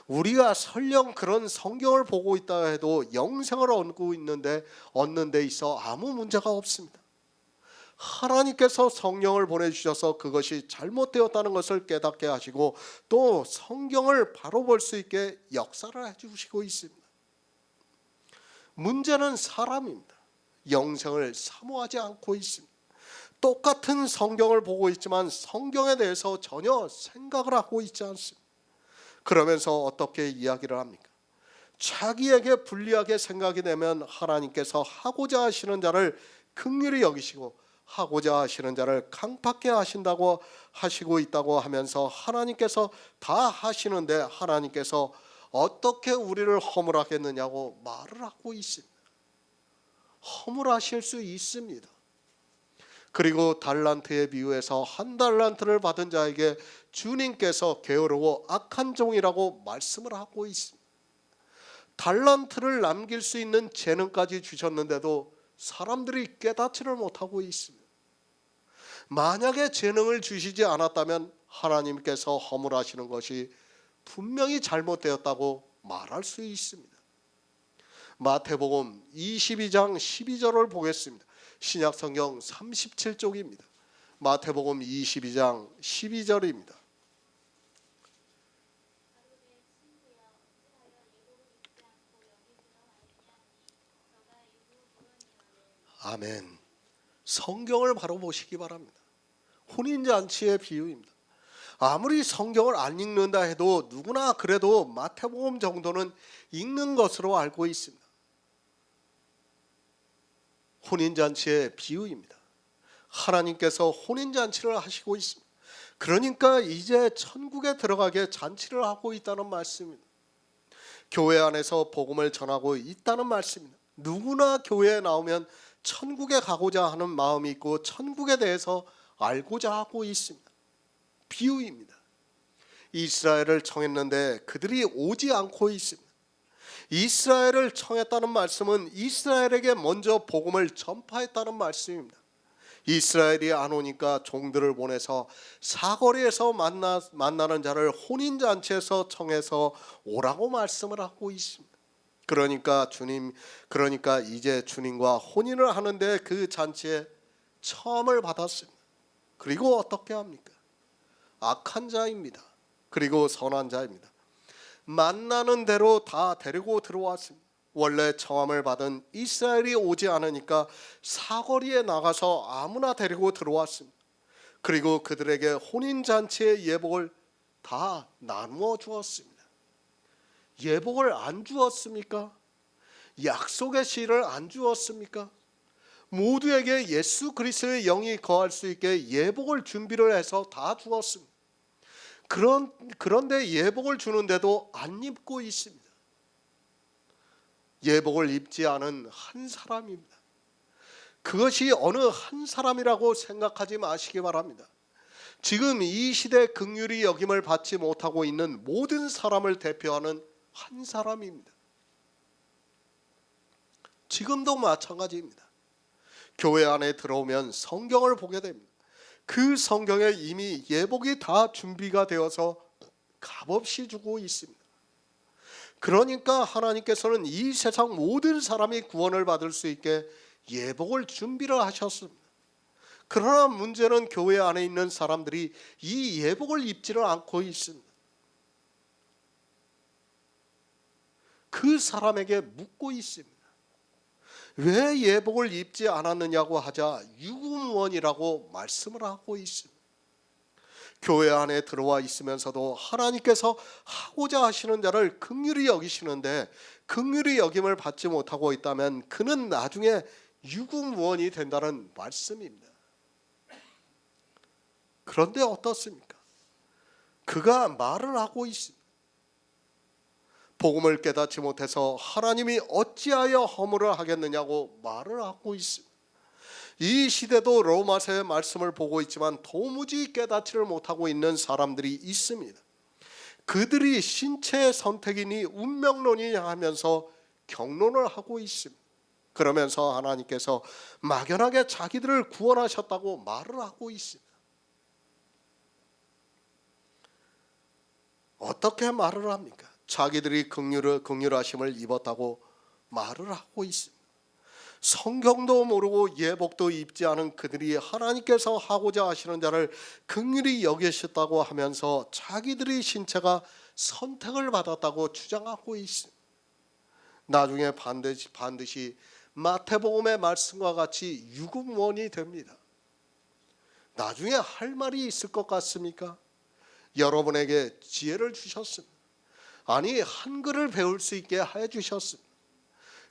우리가 설령 그런 성경을 보고 있다 해도 영생을 얻는 데 있어 아무 문제가 없습니다. 하나님께서 성령을 보내주셔서 그것이 잘못되었다는 것을 깨닫게 하시고 또 성경을 바로 볼 수 있게 역사를 해주시고 있습니다. 문제는 사람입니다. 영생을 사모하지 않고 있습니다. 똑같은 성경을 보고 있지만 성경에 대해서 전혀 생각을 하고 있지 않습니다. 그러면서 어떻게 이야기를 합니까? 자기에게 불리하게 생각이 되면 하나님께서 하고자 하시는 자를 긍휼히 여기시고 하고자 하시는 자를 강팍해 하신다고 하시고 있다고 하면서 하나님께서 다 하시는데 하나님께서 어떻게 우리를 허물하겠느냐고 말을 하고 있습니다. 허물하실 수 있습니다. 그리고 달란트에 비유해서 한 달란트를 받은 자에게 주님께서 게으르고 악한 종이라고 말씀을 하고 있습니다. 달란트를 남길 수 있는 재능까지 주셨는데도 사람들이 깨닫지를 못하고 있습니다. 만약에 재능을 주시지 않았다면 하나님께서 허물하시는 것이 분명히 잘못되었다고 말할 수 있습니다. 마태복음 22장 12절을 보겠습니다. 신약성경 37쪽입니다. 마태복음 22장 12절입니다. 아멘. 성경을 바로 보시기 바랍니다. 혼인잔치의 비유입니다. 아무리 성경을 안 읽는다 해도 누구나 그래도 마태복음 정도는 읽는 것으로 알고 있습니다. 혼인잔치의 비유입니다. 하나님께서 혼인잔치를 하시고 있습니다. 그러니까 이제 천국에 들어가게 잔치를 하고 있다는 말씀입니다. 교회 안에서 복음을 전하고 있다는 말씀입니다. 누구나 교회에 나오면 천국에 가고자 하는 마음이 있고 천국에 대해서 알고자 하고 있습니다. 비유입니다. 이스라엘을 청했는데 그들이 오지 않고 있습니다. 이스라엘을 청했다는 말씀은 이스라엘에게 먼저 복음을 전파했다는 말씀입니다. 이스라엘이 안 오니까 종들을 보내서 사거리에서 만나는 자를 혼인잔치에서 청해서 오라고 말씀을 하고 있습니다. 그러니까 이제 주님과 혼인을 하는데 그 잔치에 처음을 받았습니다. 그리고 어떻게 합니까? 악한 자입니다. 그리고 선한 자입니다. 만나는 대로 다 데리고 들어왔습니다. 원래 청함을 받은 이스라엘이 오지 않으니까 사거리에 나가서 아무나 데리고 들어왔습니다. 그리고 그들에게 혼인잔치의 예복을 다 나누어 주었습니다. 예복을 안 주었습니까? 약속의 씨를 안 주었습니까? 모두에게 예수 그리스도의 영이 거할 수 있게 예복을 준비를 해서 다 주었습니다. 그런데 예복을 주는데도 안 입고 있습니다. 예복을 입지 않은 한 사람입니다. 그것이 어느 한 사람이라고 생각하지 마시기 바랍니다. 지금 이 시대 긍휼히 여김을 받지 못하고 있는 모든 사람을 대표하는 한 사람입니다. 지금도 마찬가지입니다. 교회 안에 들어오면 성경을 보게 됩니다. 그 성경에 이미 예복이 다 준비가 되어서 값없이 주고 있습니다. 그러니까 하나님께서는 이 세상 모든 사람이 구원을 받을 수 있게 예복을 준비를 하셨습니다. 그러나 문제는 교회 안에 있는 사람들이 이 예복을 입지를 않고 있습니다. 그 사람에게 묻고 있습니다. 왜 예복을 입지 않았느냐고 하자 유구무원이라고 말씀을 하고 있습니다. 교회 안에 들어와 있으면서도 하나님께서 하고자 하시는 자를 긍휼히 여기시는데 긍휼히 여김을 받지 못하고 있다면 그는 나중에 유구무원이 된다는 말씀입니다. 그런데 어떻습니까? 그가 말을 하고 있습니다. 복음을 깨닫지 못해서 하나님이 어찌하여 허물을 하겠느냐고 말을 하고 있습니다. 이 시대도 로마서의 말씀을 보고 있지만 도무지 깨닫지를 못하고 있는 사람들이 있습니다. 그들이 신체의 선택이니 운명론이냐 하면서 경론을 하고 있습니다. 그러면서 하나님께서 막연하게 자기들을 구원하셨다고 말을 하고 있습니다. 어떻게 말을 합니까? 자기들이 긍휼하심을 입었다고 말을 하고 있습니다. 성경도 모르고 예복도 입지 않은 그들이 하나님께서 하고자 하시는 자를 긍휼히 여기셨다고 하면서 자기들의 신체가 선택을 받았다고 주장하고 있습니다. 나중에 반드시 마태복음의 말씀과 같이 유구무원이 됩니다. 나중에 할 말이 있을 것 같습니까? 여러분에게 지혜를 주셨습니다. 아니, 한글을 배울 수 있게 해주셨습니다.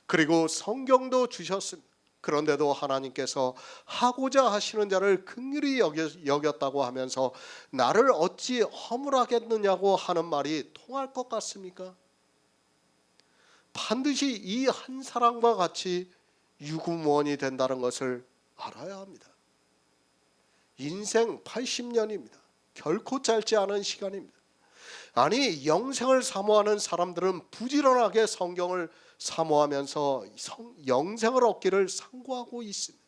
그리고 성경도 주셨습니다. 그런데도 하나님께서 하고자 하시는 자를 긍휼히 여겼다고 하면서 나를 어찌 허물하겠느냐고 하는 말이 통할 것 같습니까? 반드시 이 한 사람과 같이 유구무원이 된다는 것을 알아야 합니다. 인생 80년입니다. 결코 짧지 않은 시간입니다. 아니, 영생을 사모하는 사람들은 부지런하게 성경을 사모하면서 영생을 얻기를 상고하고 있습니다.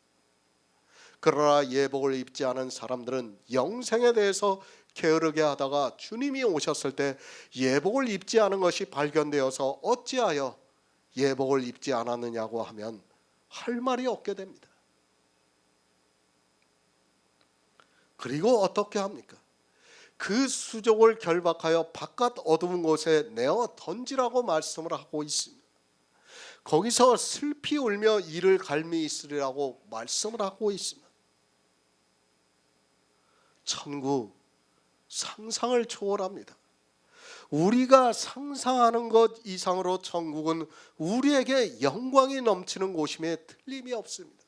그러나 예복을 입지 않은 사람들은 영생에 대해서 게으르게 하다가 주님이 오셨을 때 예복을 입지 않은 것이 발견되어서 어찌하여 예복을 입지 않았느냐고 하면 할 말이 없게 됩니다. 그리고 어떻게 합니까? 그 수족을 결박하여 바깥 어두운 곳에 내어 던지라고 말씀을 하고 있습니다. 거기서 슬피 울며 이를 갈미 있으리라고 말씀을 하고 있습니다. 천국 상상을 초월합니다. 우리가 상상하는 것 이상으로 천국은 우리에게 영광이 넘치는 곳임에 틀림이 없습니다.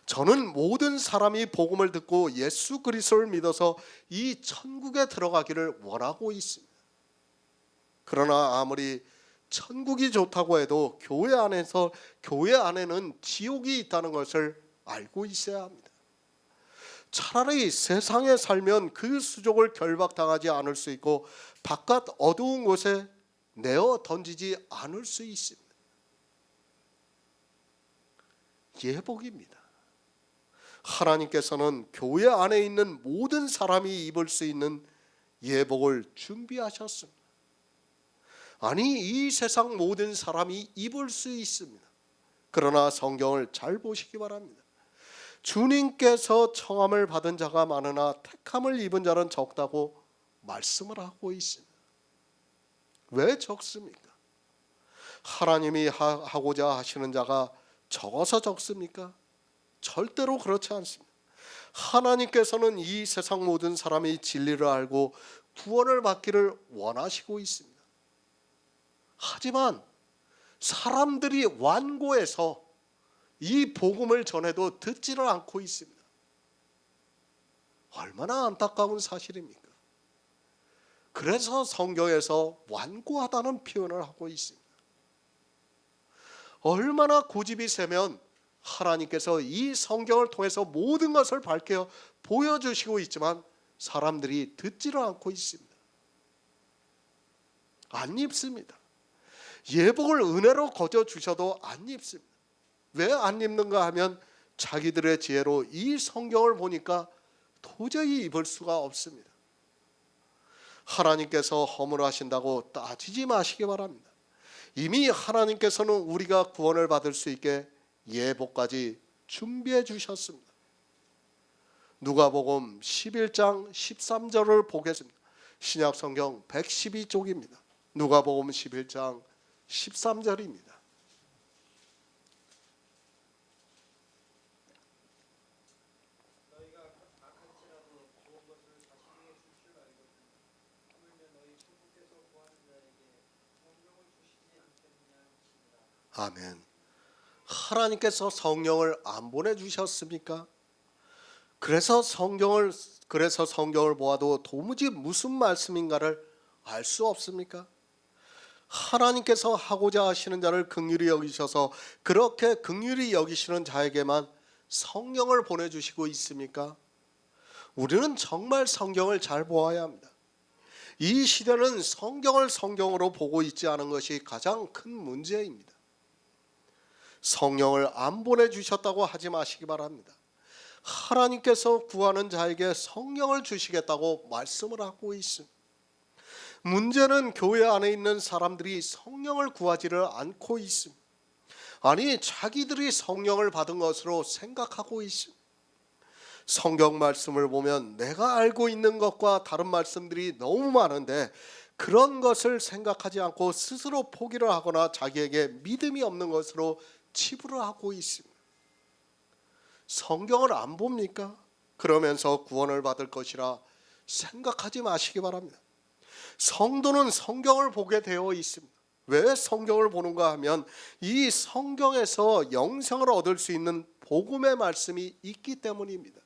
저는 모든 사람이 복음을 듣고 예수 그리스도를 믿어서 이 천국에 들어가기를 원하고 있습니다. 그러나 아무리 천국이 좋다고 해도 교회 안에는 지옥이 있다는 것을 알고 있어야 합니다. 차라리 세상에 살면 그 수족을 결박당하지 않을 수 있고 바깥 어두운 곳에 내어 던지지 않을 수 있습니다. 예복입니다. 하나님께서는 교회 안에 있는 모든 사람이 입을 수 있는 예복을 준비하셨습니다. 아니, 이 세상 모든 사람이 입을 수 있습니다. 그러나 성경을 잘 보시기 바랍니다. 주님께서 청함을 받은 자가 많으나 택함을 입은 자는 적다고 말씀을 하고 있습니다. 왜 적습니까? 하나님이 하고자 하시는 자가 적어서 적습니까? 절대로 그렇지 않습니다. 하나님께서는 이 세상 모든 사람이 진리를 알고 구원을 받기를 원하시고 있습니다. 하지만 사람들이 완고해서 이 복음을 전해도 듣지를 않고 있습니다. 얼마나 안타까운 사실입니까? 그래서 성경에서 완고하다는 표현을 하고 있습니다. 얼마나 고집이 세면 하나님께서 이 성경을 통해서 모든 것을 밝혀 보여주시고 있지만 사람들이 듣지를 않고 있습니다. 안 입습니다. 예복을 은혜로 거저 주셔도 안 입습니다. 왜 안 입는가 하면 자기들의 지혜로 이 성경을 보니까 도저히 입을 수가 없습니다. 하나님께서 허물하신다고 따지지 마시기 바랍니다. 이미 하나님께서는 우리가 구원을 받을 수 있게 예복까지 준비해 주셨습니다. 누가복음 11장 13절을 보겠습니다. 신약성경 112쪽입니다. 누가복음 11장 13절입니다. 아멘. 하나님께서 성령을 안 보내주셨습니까? 그래서 성경을 보아도 도무지 무슨 말씀인가를 알 수 없습니까? 하나님께서 하고자 하시는 자를 긍휼히 여기셔서 그렇게 긍휼히 여기시는 자에게만 성령을 보내주시고 있습니까? 우리는 정말 성경을 잘 보아야 합니다. 이 시대는 성경을 성경으로 보고 있지 않은 것이 가장 큰 문제입니다. 성령을 안 보내주셨다고 하지 마시기 바랍니다. 하나님께서 구하는 자에게 성령을 주시겠다고 말씀을 하고 있습니다. 문제는 교회 안에 있는 사람들이 성령을 구하지를 않고 있습니다. 아니, 자기들이 성령을 받은 것으로 생각하고 있습니다. 성경 말씀을 보면 내가 알고 있는 것과 다른 말씀들이 너무 많은데 그런 것을 생각하지 않고 스스로 포기를 하거나 자기에게 믿음이 없는 것으로 치부를 하고 있습니다. 성경을 안 봅니까? 그러면서 구원을 받을 것이라 생각하지 마시기 바랍니다. 성도는 성경을 보게 되어 있습니다. 왜 성경을 보는가 하면 이 성경에서 영생을 얻을 수 있는 복음의 말씀이 있기 때문입니다.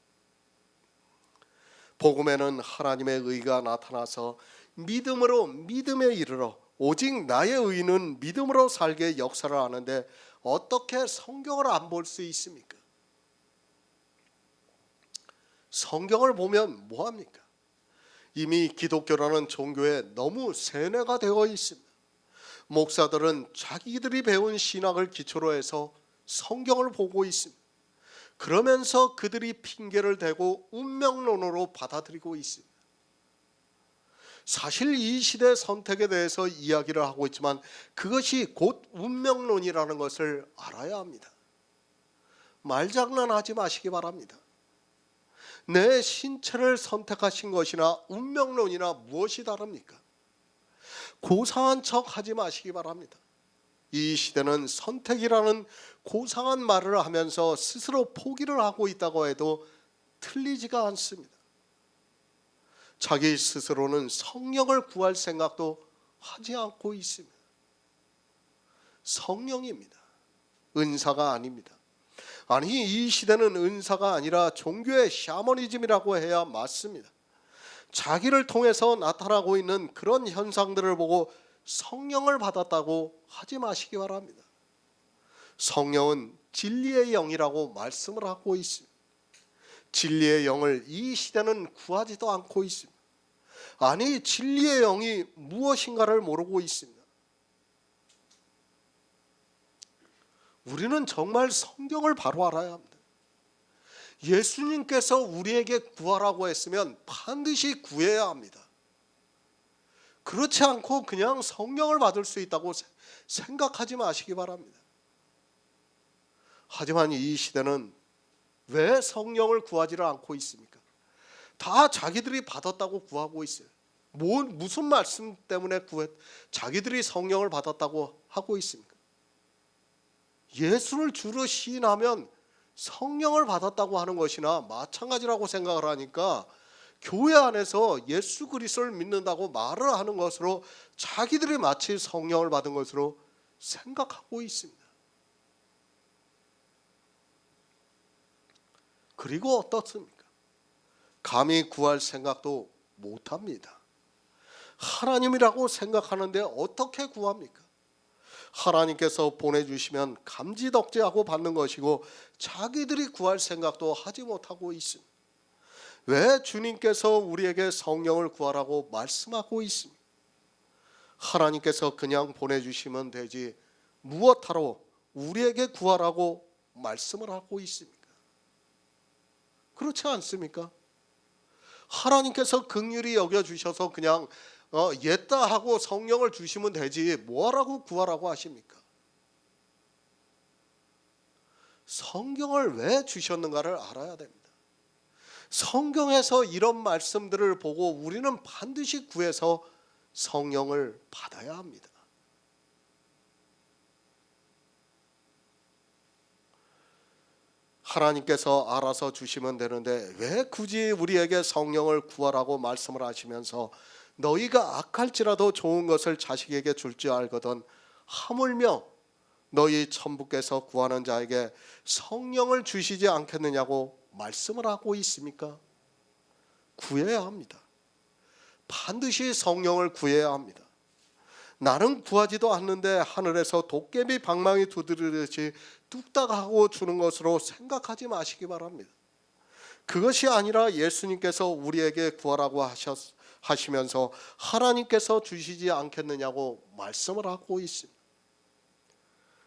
복음에는 하나님의 의가 나타나서 믿음으로 믿음에 이르러 오직 나의 의는 믿음으로 살게 역사를 하는데 어떻게 성경을 안 볼 수 있습니까? 성경을 보면 뭐합니까? 이미 기독교라는 종교에 너무 세뇌가 되어 있습니다. 목사들은 자기들이 배운 신학을 기초로 해서 성경을 보고 있습니다. 그러면서 그들이 핑계를 대고 운명론으로 받아들이고 있습니다. 사실 이 시대 선택에 대해서 이야기를 하고 있지만 그것이 곧 운명론이라는 것을 알아야 합니다. 말장난하지 마시기 바랍니다. 내 신체를 선택하신 것이나 운명론이나 무엇이 다릅니까? 고상한 척 하지 마시기 바랍니다. 이 시대는 선택이라는 고상한 말을 하면서 스스로 포기를 하고 있다고 해도 틀리지가 않습니다. 자기 스스로는 성령을 구할 생각도 하지 않고 있습니다. 성령입니다. 은사가 아닙니다. 아니, 이 시대는 은사가 아니라 종교의 샤머니즘이라고 해야 맞습니다. 자기를 통해서 나타나고 있는 그런 현상들을 보고 성령을 받았다고 하지 마시기 바랍니다. 성령은 진리의 영이라고 말씀을 하고 있습니다. 진리의 영을 이 시대는 구하지도 않고 있습니다. 아니, 진리의 영이 무엇인가를 모르고 있습니다. 우리는 정말 성경을 바로 알아야 합니다. 예수님께서 우리에게 구하라고 했으면 반드시 구해야 합니다. 그렇지 않고 그냥 성령을 받을 수 있다고 생각하지 마시기 바랍니다. 하지만 이 시대는 왜 성령을 구하지를 않고 있습니까? 다 자기들이 받았다고 구하고 있어요. 무슨 말씀 때문에 자기들이 성령을 받았다고 하고 있습니까? 예수를 주로 시인하면 성령을 받았다고 하는 것이나 마찬가지라고 생각을 하니까 교회 안에서 예수 그리스도를 믿는다고 말을 하는 것으로 자기들이 마치 성령을 받은 것으로 생각하고 있습니다. 그리고 어떻습니까? 감히 구할 생각도 못합니다. 하나님이라고 생각하는데 어떻게 구합니까? 하나님께서 보내주시면 감지덕지하고 받는 것이고 자기들이 구할 생각도 하지 못하고 있습니다. 왜 주님께서 우리에게 성령을 구하라고 말씀하고 있습니까? 하나님께서 그냥 보내주시면 되지 무엇하러 우리에게 구하라고 말씀을 하고 있습니까? 그렇지 않습니까? 하나님께서 긍휼히 여겨주셔서 그냥 옛다 하고 성령을 주시면 되지 뭐하라고 구하라고 하십니까? 성경을 왜 주셨는가를 알아야 됩니다. 성경에서 이런 말씀들을 보고 우리는 반드시 구해서 성령을 받아야 합니다. 하나님께서 알아서 주시면 되는데 왜 굳이 우리에게 성령을 구하라고 말씀을 하시면서 너희가 악할지라도 좋은 것을 자식에게 줄 줄 알거든 하물며 너희 천부께서 구하는 자에게 성령을 주시지 않겠느냐고 말씀을 하고 있습니까? 구해야 합니다. 반드시 성령을 구해야 합니다. 나는 구하지도 않는데 하늘에서 도깨비 방망이 두드리듯이 뚝딱 하고 주는 것으로 생각하지 마시기 바랍니다. 그것이 아니라 예수님께서 우리에게 구하라고 하시면서 하나님께서 주시지 않겠느냐고 말씀을 하고 있습니다.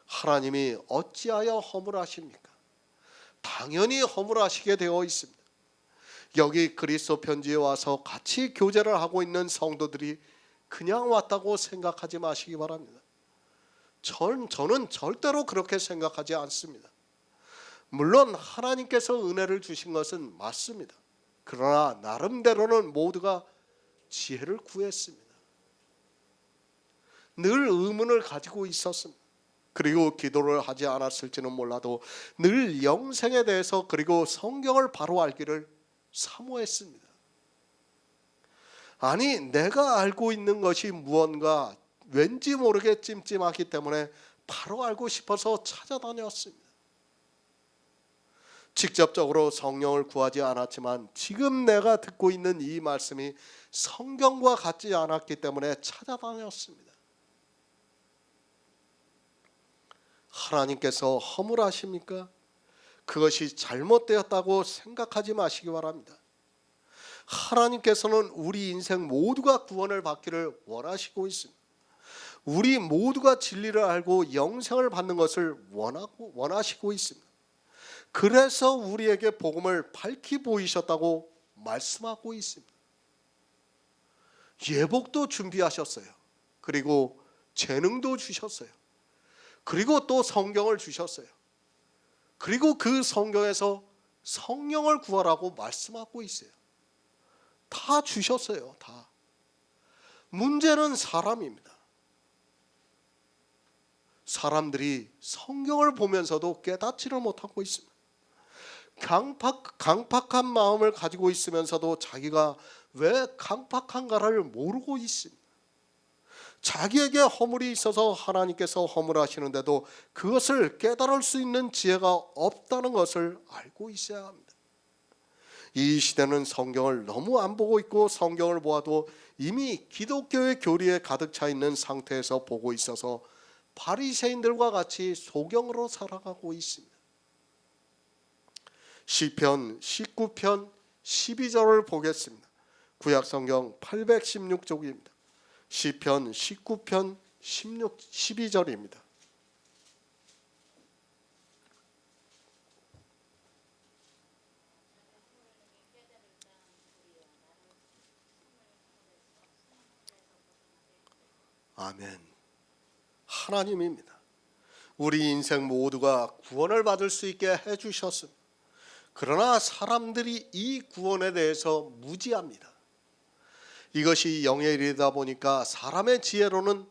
하나님이 어찌하여 허물하십니까? 당연히 허물하시게 되어 있습니다. 여기 그리스도 편지에 와서 같이 교제를 하고 있는 성도들이 그냥 왔다고 생각하지 마시기 바랍니다. 저는 절대로 그렇게 생각하지 않습니다. 물론 하나님께서 은혜를 주신 것은 맞습니다. 그러나 나름대로는 모두가 지혜를 구했습니다. 늘 의문을 가지고 있었습니다. 그리고 기도를 하지 않았을지는 몰라도 늘 영생에 대해서 그리고 성경을 바로 알기를 사모했습니다. 아니, 내가 알고 있는 것이 무언가 왠지 모르게 찜찜하기 때문에 바로 알고 싶어서 찾아다녔습니다. 직접적으로 성령을 구하지 않았지만 지금 내가 듣고 있는 이 말씀이 성경과 같지 않았기 때문에 찾아다녔습니다. 하나님께서 허물하십니까? 그것이 잘못되었다고 생각하지 마시기 바랍니다. 하나님께서는 우리 인생 모두가 구원을 받기를 원하시고 있습니다. 우리 모두가 진리를 알고 영생을 받는 것을 원하시고 있습니다. 그래서 우리에게 복음을 밝히 보이셨다고 말씀하고 있습니다. 예복도 준비하셨어요. 그리고 재능도 주셨어요. 그리고 또 성경을 주셨어요. 그리고 그 성경에서 성령을 구하라고 말씀하고 있어요. 다 주셨어요. 다. 문제는 사람입니다. 사람들이 성경을 보면서도 깨닫지를 못하고 있습니다. 강팍한 마음을 가지고 있으면서도 자기가 왜 강팍한가를 모르고 있습니다. 자기에게 허물이 있어서 하나님께서 허물하시는데도 그것을 깨달을 수 있는 지혜가 없다는 것을 알고 있어야 합니다. 이 시대는 성경을 너무 안 보고 있고 성경을 보아도 이미 기독교의 교리에 가득 차 있는 상태에서 보고 있어서 바리새인들과 같이 소경으로 살아가고 있습니다. 시편 19편 12절을 보겠습니다. 구약성경 816쪽입니다. 시편 19편 12절입니다. 아멘. 하나님입니다. 우리 인생 모두가 구원을 받을 수 있게 해주셨습니다. 그러나 사람들이 이 구원에 대해서 무지합니다. 이것이 영의 일이다 보니까 사람의 지혜로는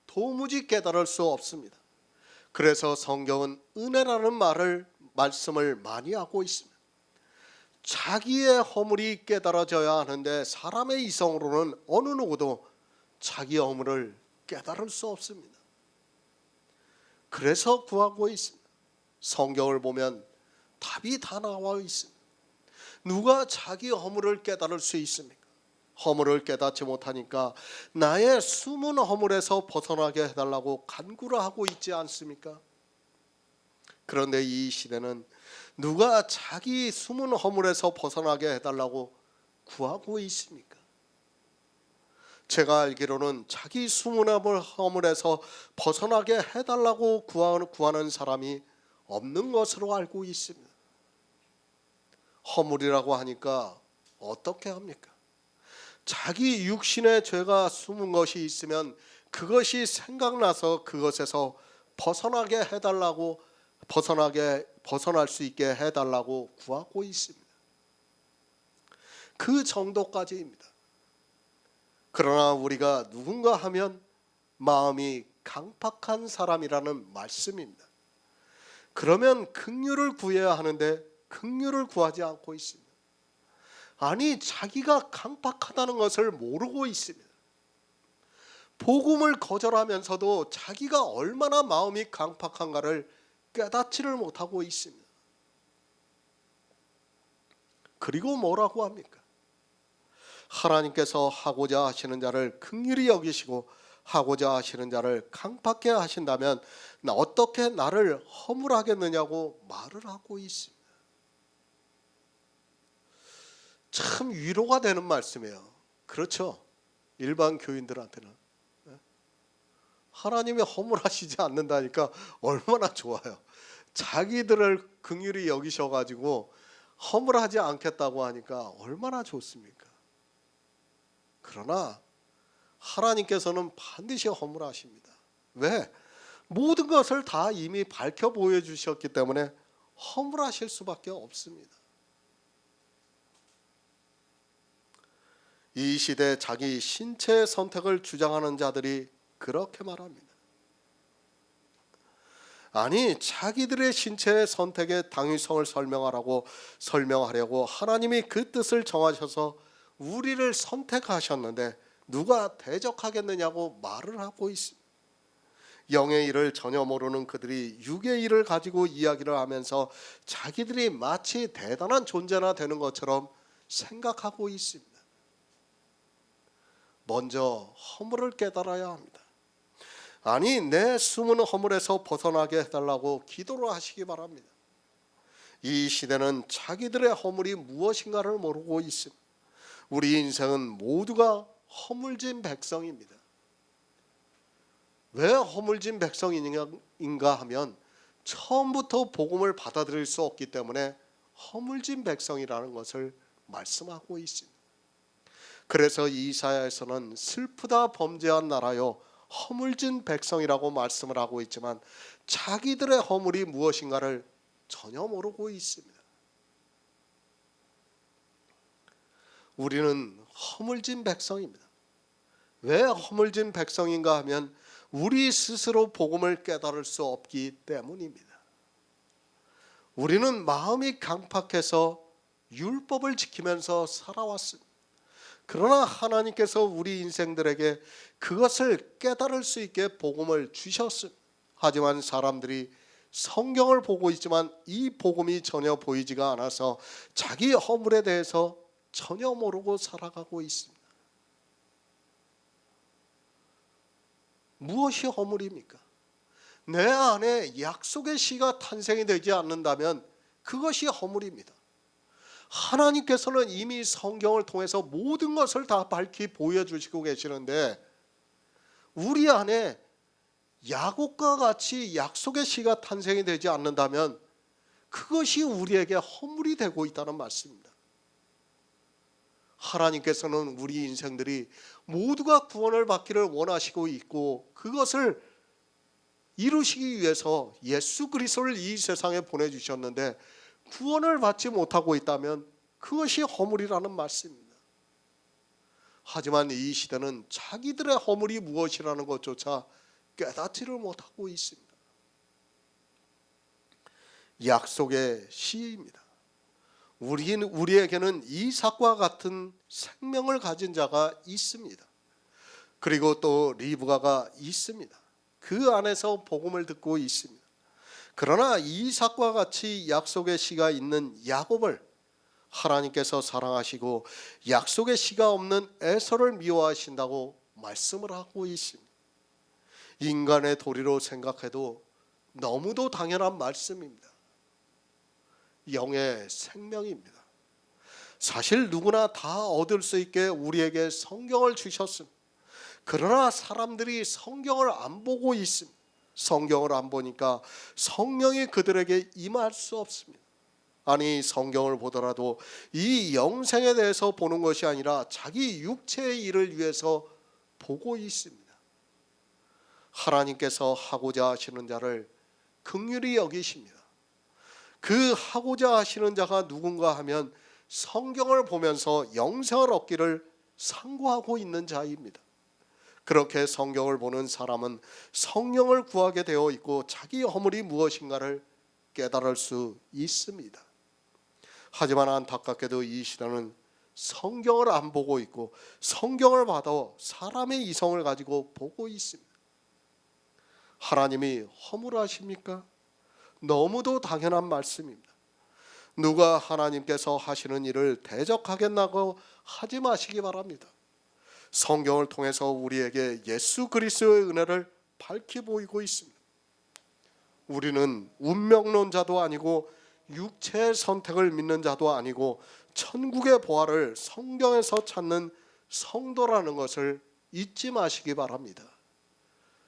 도무지 깨달을 수 없습니다. 그래서 성경은 은혜라는 말씀을 많이 하고 있습니다. 자기의 허물이 깨달아져야 하는데 사람의 이성으로는 어느 누구도 자기의 허물을 깨달을 수 없습니다. 그래서 구하고 있습니다. 성경을 보면 답이 다 나와 있습니다. 누가 자기 허물을 깨달을 수 있습니까? 허물을 깨닫지 못하니까 나의 숨은 허물에서 벗어나게 해달라고 간구를 하고 있지 않습니까? 그런데 이 시대는 누가 자기 숨은 허물에서 벗어나게 해달라고 구하고 있습니까? 제가 알기로는 자기 숨은 허물에서 벗어나게 해달라고 구하는 사람이 없는 것으로 알고 있습니다. 허물이라고 하니까 어떻게 합니까? 자기 육신의 죄가 숨은 것이 있으면 그것이 생각나서 그것에서 벗어나게 해달라고 벗어날 수 있게 해달라고 구하고 있습니다. 그 정도까지입니다. 그러나 우리가 누군가 하면 마음이 강팍한 사람이라는 말씀입니다. 그러면 긍휼을 구해야 하는데 긍휼을 구하지 않고 있습니다. 아니, 자기가 강팍하다는 것을 모르고 있습니다. 복음을 거절하면서도 자기가 얼마나 마음이 강팍한가를 깨닫지를 못하고 있습니다. 그리고 뭐라고 합니까? 하나님께서 하고자 하시는 자를 긍휼히 여기시고 하고자 하시는 자를 강팍해 하신다면 어떻게 나를 허물하겠느냐고 말을 하고 있습니다. 참 위로가 되는 말씀이에요. 그렇죠? 일반 교인들한테는 하나님이 허물하시지 않는다니까 얼마나 좋아요. 자기들을 긍휼히 여기셔가지고 허물하지 않겠다고 하니까 얼마나 좋습니까? 그러나 하나님께서는 반드시 허물하십니다. 왜? 모든 것을 다 이미 밝혀 보여주셨기 때문에 허물하실 수밖에 없습니다. 이 시대 자기 신체의 선택을 주장하는 자들이 그렇게 말합니다. 아니, 자기들의 신체의 선택의 당위성을 설명하려고 하나님이 그 뜻을 정하셔서 우리를 선택하셨는데 누가 대적하겠느냐고 말을 하고 있습니다. 영의 일을 전혀 모르는 그들이 육의 일을 가지고 이야기를 하면서 자기들이 마치 대단한 존재나 되는 것처럼 생각하고 있습니다. 먼저 허물을 깨달아야 합니다. 아니, 내 숨은 허물에서 벗어나게 해달라고 기도를 하시기 바랍니다. 이 시대는 자기들의 허물이 무엇인가를 모르고 있습니다. 우리 인생은 모두가 허물진 백성입니다. 왜 허물진 백성인가 하면 처음부터 복음을 받아들일 수 없기 때문에 허물진 백성이라는 것을 말씀하고 있습니다. 그래서 이사야에서는 슬프다 범죄한 나라여 허물진 백성이라고 말씀을 하고 있지만 자기들의 허물이 무엇인가를 전혀 모르고 있습니다. 우리는 허물진 백성입니다. 왜 허물진 백성인가 하면 우리 스스로 복음을 깨달을 수 없기 때문입니다. 우리는 마음이 강팍해서 율법을 지키면서 살아왔습니다. 그러나 하나님께서 우리 인생들에게 그것을 깨달을 수 있게 복음을 주셨습니다. 하지만 사람들이 성경을 보고 있지만 이 복음이 전혀 보이지가 않아서 자기 허물에 대해서 전혀 모르고 살아가고 있습니다. 무엇이 허물입니까? 내 안에 약속의 씨가 탄생이 되지 않는다면 그것이 허물입니다. 하나님께서는 이미 성경을 통해서 모든 것을 다 밝히 보여주시고 계시는데 우리 안에 야곱과 같이 약속의 씨가 탄생이 되지 않는다면 그것이 우리에게 허물이 되고 있다는 말씀입니다. 하나님께서는 우리 인생들이 모두가 구원을 받기를 원하시고 있고 그것을 이루시기 위해서 예수 그리스도를 이 세상에 보내주셨는데 구원을 받지 못하고 있다면 그것이 허물이라는 말씀입니다. 하지만 이 시대는 자기들의 허물이 무엇이라는 것조차 깨닫지를 못하고 있습니다. 약속의 씨입니다. 우리에게는 이삭과 같은 생명을 가진 자가 있습니다. 그리고 또 리브가가 있습니다. 그 안에서 복음을 듣고 있습니다. 그러나 이삭과 같이 약속의 씨가 있는 야곱을 하나님께서 사랑하시고 약속의 씨가 없는 에서를 미워하신다고 말씀을 하고 있습니다. 인간의 도리로 생각해도 너무도 당연한 말씀입니다. 영의 생명입니다. 사실 누구나 다 얻을 수 있게 우리에게 성경을 주셨습니다. 그러나 사람들이 성경을 안 보고 있습니다. 성경을 안 보니까 성령이 그들에게 임할 수 없습니다. 아니 성경을 보더라도 이 영생에 대해서 보는 것이 아니라 자기 육체의 일을 위해서 보고 있습니다. 하나님께서 하고자 하시는 자를 긍휼히 여기십니다. 그 하고자 하시는 자가 누군가 하면 성경을 보면서 영생을 얻기를 상고하고 있는 자입니다. 그렇게 성경을 보는 사람은 성령을 구하게 되어 있고 자기 허물이 무엇인가를 깨달을 수 있습니다. 하지만 안타깝게도 이 시대는 성경을 안 보고 있고 성경을 받아 사람의 이성을 가지고 보고 있습니다. 하나님이 허물하십니까? 너무도 당연한 말씀입니다. 누가 하나님께서 하시는 일을 대적하겠다고 하지 마시기 바랍니다. 성경을 통해서 우리에게 예수 그리스도의 은혜를 밝히 보이고 있습니다. 우리는 운명론자도 아니고 육체의 선택을 믿는 자도 아니고 천국의 보화를 성경에서 찾는 성도라는 것을 잊지 마시기 바랍니다.